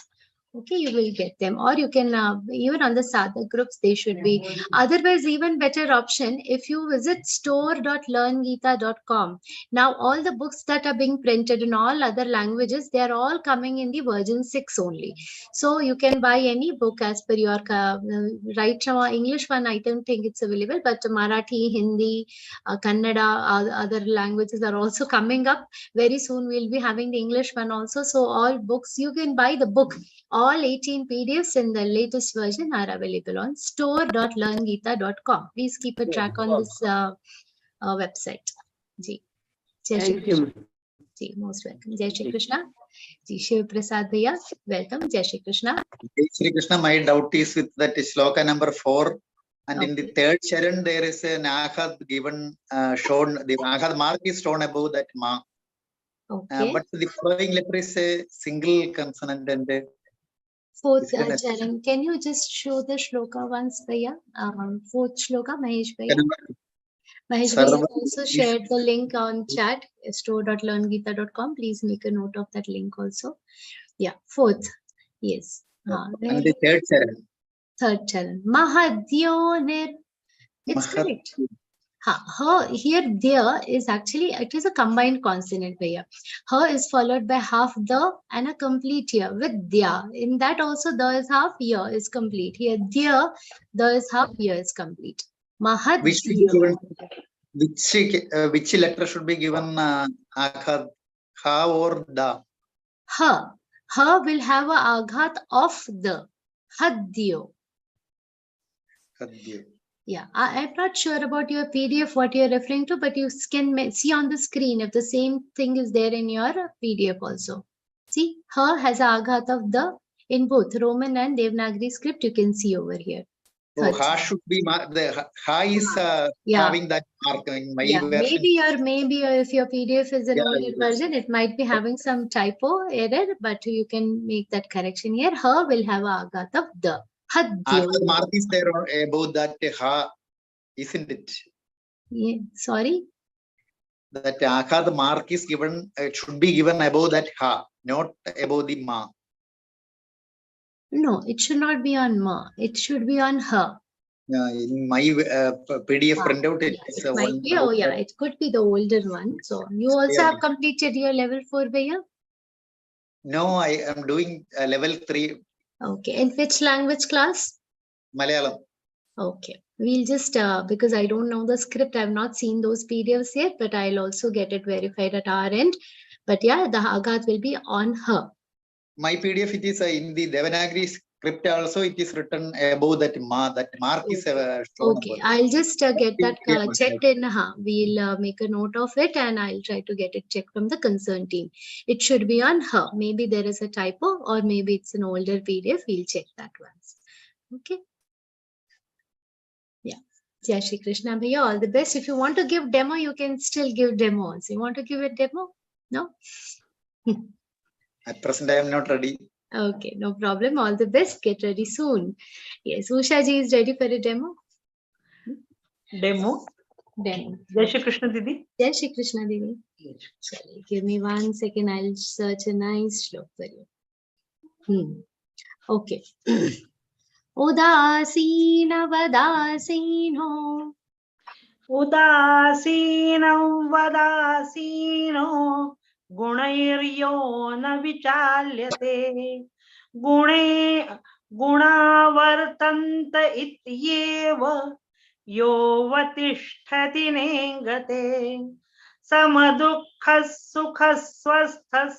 Okay, you will get them, or you can even on the Sadhak groups they should be. Otherwise, even better option if you visit store.learngita.com. Now, all the books that are being printed in all other languages, they are all coming in the version 6 only. So you can buy any book as per your right now. English one, I don't think it's available, but Marathi, Hindi, Kannada, other languages are also coming up. Very soon we'll be having the English one also. So all books, you can buy the book. All 18 PDFs in the latest version are available on store.learngita.com. Please keep a track on this website. Ji. Jai Shri Thank Krishna. you. Ji, most welcome. Jai Shri Krishna. Ji, Shiv Prasad Bhaiya, welcome. Jai Shri Krishna. Jai Shri Krishna, my doubt is with that shloka number 4, and in the Okay. third charan there is an ahad given, shown, the ahad mark is shown above that ma. Okay. But the following letter is a single consonant, and Fourth is it a- charan. Can you just show the shloka once, Bhaiya? Fourth shloka, Mahesh Bhaiya. Mahesh Bhaiya Sarva- also shared the link on chat, store.learngita.com. Please make a note of that link also. Yeah, fourth. Yes. and the third charan. Third charan. Mahadhyonir. It's Mahad- correct. Her here, there is actually, it is a combined consonant here. Her is followed by half the and a complete here with dia. In that also there is half, here is complete. Here, there is half, here is complete. Mahad. Which should be given, which letter should be given ahad, ha or da? Her will have a aghat of the hadyo. Hadyo. Yeah, I'm not sure about your PDF, what you're referring to, but you can see on the screen if the same thing is there in your PDF also. See, her has a aghat of the in both Roman and Devanagari script, you can see over here. So Third. ha should be the ha is Yeah. having that mark in my Yeah, version. maybe if your PDF is an Yeah, older yes. version, it might be having some typo error, but you can make that correction here. Her will have a aghat of the hadyo. Ahad mark is there above that ha, isn't it? Yeah, sorry. That ahad mark is given, it should be given above that ha, not above the ma. No, it should not be on ma. It should be on her. In my PDF printout, it is It might one. be. Oh, yeah, it could be the older one. So you also Yeah. have completed your level 4, Bhaiya? No, I am doing level 3 Okay. In which language class? Malayalam. Okay. We'll just, because I don't know the script, I've not seen those PDFs yet, but I'll also get it verified at our end. But yeah, the aghat will be on her. My PDF, it is in the Devanagari script also, it is written above that ma, that mark is shown. Okay, above. I'll just get that Yeah, checked in. We'll make a note of it and I'll try to get it checked from the concerned team. It should be on her. Maybe there is a typo or maybe it's an older PDF. We'll check that once. Okay. Yeah. Jai Shri Krishna Bhaiya, all the best. If you want to give demo, you can still give demos. You want to give a demo? No? At present, I am not ready. Okay, no problem. All the best. Get ready soon. Yes, Usha ji is ready for a demo. Demo. Demo. Jai Shri Krishna Didi. Jai Shri Krishna Devi. Chali, give me 1 second. I'll search a nice shlok for you. Okay. Udasina vadasino. Udasinam vadasino gunairio na vichalyate gune gunavartanta ityeva yo vatishtati nengate samadukhas sukhas swasthas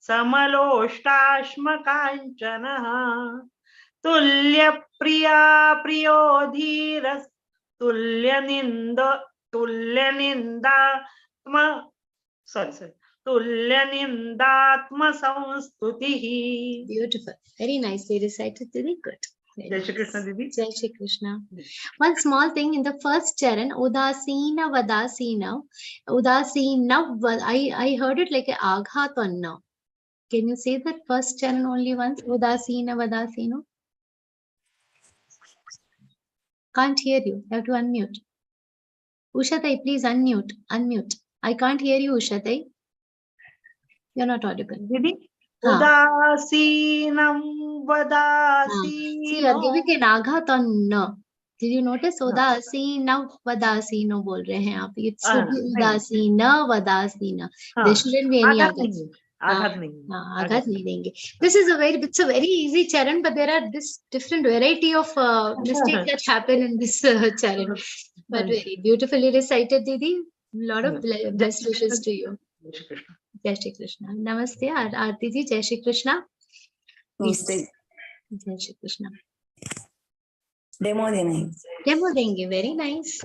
samaloष्टाश्मकाञ्चनः तुल्यप्रिया प्रियो धीरस् तुल्यनिन्दात्मसंस्तुतिः. Beautiful. Very nicely recited. Very good. Jai Shri Krishna Didi. Jai Shri Krishna. One small thing in the first charan, Udasina Vadasina. Udasina, I heard it like a Aghat on now. Can you say that first charan only once? Udasina Vadasino. Can't hear you. You have to unmute. Ushatai, please unmute. Unmute. I can't hear you, Ushatai. You're not audible. Didi, Huh. udasinam See, you're vadasino. giving an aghat on no. Did you notice? No. Udasina, vadasino bol rahe hain aap. It should be nahi. udasina, vadasina. हाँ, There shouldn't be any आघात aghat. नहीं, आघात नहीं, Aghat nahi denge. This is it's a very easy charan, but there are this different variety of mistakes that happen in this charan. But very beautifully recited, Didi. Lot of best wishes to you. Jai Shri Krishna. Namaste, Aarti ji. Jai Shri Krishna. नमस्ते Jai Shri Krishna. Demo देना है demo देंगे. Very nice.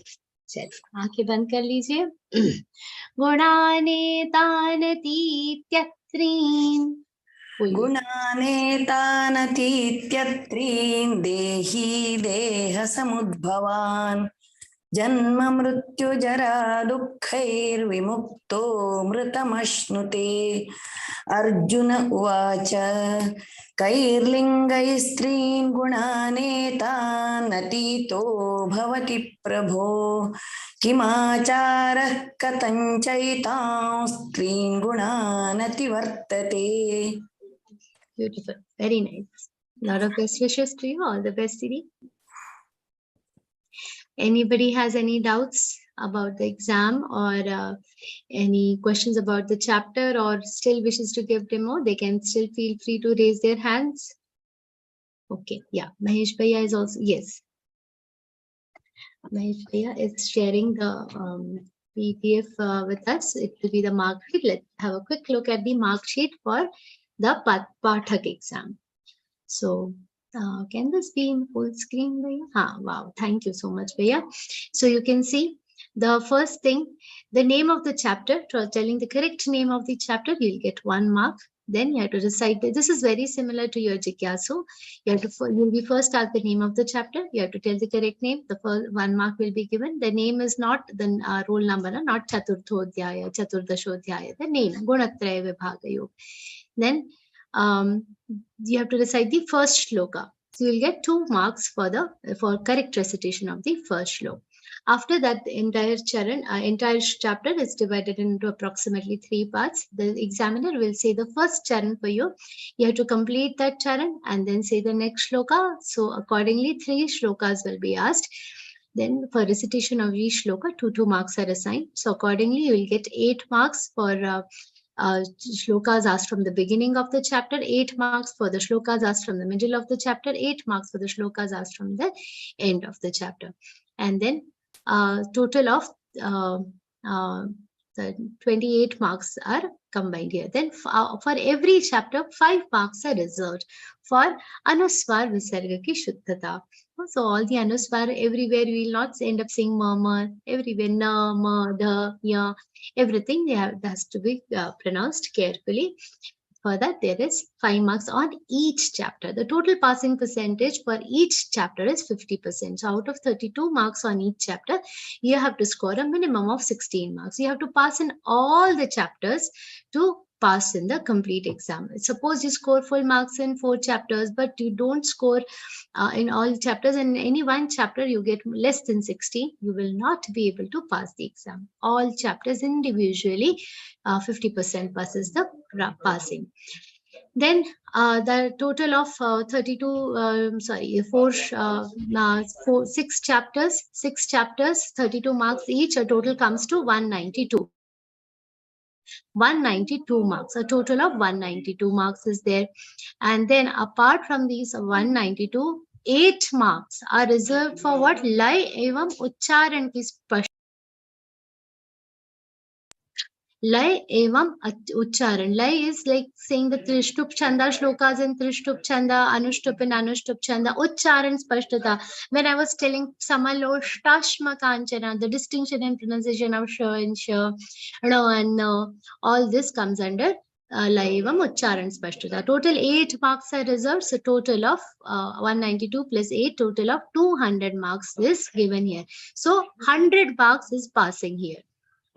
चलिए आंखें बंद कर लीजिए. गुणानेतानतीत्यत्रीन् गुणानेतानतीत्यत्रीन् देही देहसमुद्भवान् जन्म मृत्यु जरा दुःखैर्विमुक्तो मृतमश्नुते. अर्जुन उवाच कैर्लिङ्गैः स्त्रीन् गुणानेतानतीतो भवति प्रभो किमाचारः कथञ्चैतां स्त्रीन् गुणानतिवर्तते. Beautiful. Very nice. Lot of best wishes to you. All the best, Didi. Anybody has any doubts about the exam or any questions about the chapter or still wishes to give demo, they can still feel free to raise their hands. Okay. Yeah. Mahesh Bhaiya is also, yes. Mahesh Bhaiya is sharing the PDF with us. It will be the mark sheet. Let's have a quick look at the mark sheet for the Pathaka exam. So, can this be in full screen, Bhaiya? Wow, thank you so much, Bhaiya. So you can see the first thing, the name of the chapter, telling the correct name of the chapter, you'll get 1 mark. Then you have to recite. This is very similar to your Jigyasu. You'll be first asked the name of the chapter. You have to tell the correct name. The first 1 mark will be given. The name is not the roll number, not Chaturthodhyaya, Chaturdashodhyaya. The name, Gunatraya Vibhagayog. Then you have to recite the first shloka. So you'll get 2 marks for correct recitation of the first shloka. After that, the entire chapter is divided into approximately 3 parts. The examiner will say the first charan for you. You have to complete that charan and then say the next shloka. So accordingly, 3 shlokas will be asked. Then for recitation of each shloka, 2 marks are assigned. So accordingly, you will get 8 marks for shlokas asked from the beginning of the chapter, 8 marks for the shlokas asked from the middle of the chapter, 8 marks for the shlokas asked from the end of the chapter. And then total of 28 marks are combined here. Then for every chapter, 5 marks are reserved for Anuswar Visarga ki Shuddhata. So all the Anuswar, everywhere we will not end up saying murmur, everywhere na, ma, da, ya, everything has to be pronounced carefully. For that, there is 5 marks on each chapter. The total passing percentage for each chapter is 50%. So out of 32 marks on each chapter, you have to score a minimum of 16 marks. You have to pass in all the chapters to pass in the complete exam. Suppose you score full marks in 4 chapters, but you don't score in all chapters. In any one chapter, you get less than 60. You will not be able to pass the exam. All chapters individually, 50% passes the passing. Then the total of 6 chapters, 32 marks each, a total comes to 192. 192 marks, a total of 192 marks is there. And then apart from these 192, 8 marks are reserved for what? Lay evam uchcharan ki spashta. Lay evam uchcharan. Lay is like saying the Trishtup Chanda shlokas in Trishtup Chanda, Anushtup and Anushtup Chanda. Uchcharan spashtata. When I was telling Samaloshtashma Kanchana, the distinction and pronunciation of sh and sh, no and no, all this comes under Lay evam uchcharan spashtata. Total 8 marks are reserved. So total of 192 plus 8, total of 200 marks is given here. So 100 marks is passing here.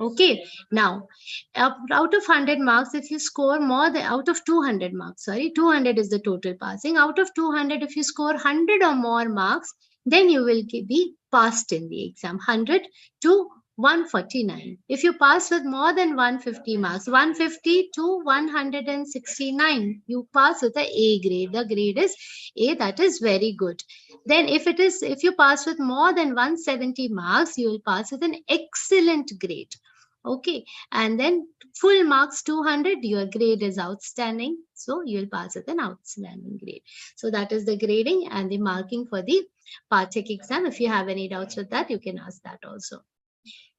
Okay, now out of 100 marks, if you score more than out of 200 marks, 200 is the total passing. Out of 200, if you score 100 or more marks, then you will be passed in the exam. 100 to 149. If you pass with more than 150 marks, 150 to 169, you pass with the A grade. The grade is A, that is very good. Then if you pass with more than 170 marks, you will pass with an excellent grade. Okay, and then full marks 200, your grade is outstanding, so you will pass with an outstanding grade. So that is the grading and the marking for the Pathaka exam. If you have any doubts with that, you can ask that also.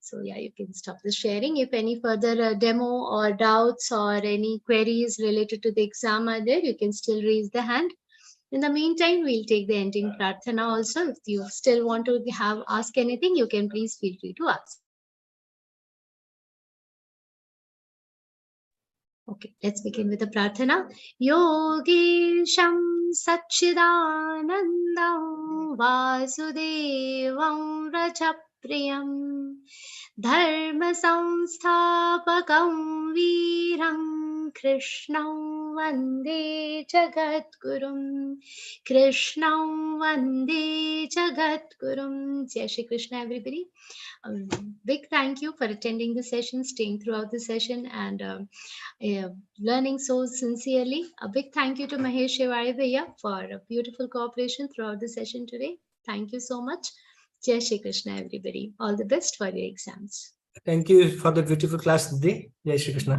So yeah, you can stop the sharing. If any further demo or doubts or any queries related to the exam are there, you can still raise the hand. In the meantime, we'll take the ending prarthana also. If you still want to ask anything, you can please feel free to ask. Okay, let's begin with the prarthana. Yogesham Satchidanandam Vasudevam Rajapriyam Dharma Samsthapakam Viram Krishnam Vande Jagadgurum. Krishnam Vande Jagadgurum. Jai Shri Krishna, everybody. Big thank you for attending the session, staying throughout the session, and learning so sincerely. A big thank you to Mahesh Shewari Bhaiya for a beautiful cooperation throughout the session today. Thank you so much. Jai Shri Krishna, everybody. All the best for your exams. Thank you for the beautiful class today. Jai Shri Krishna.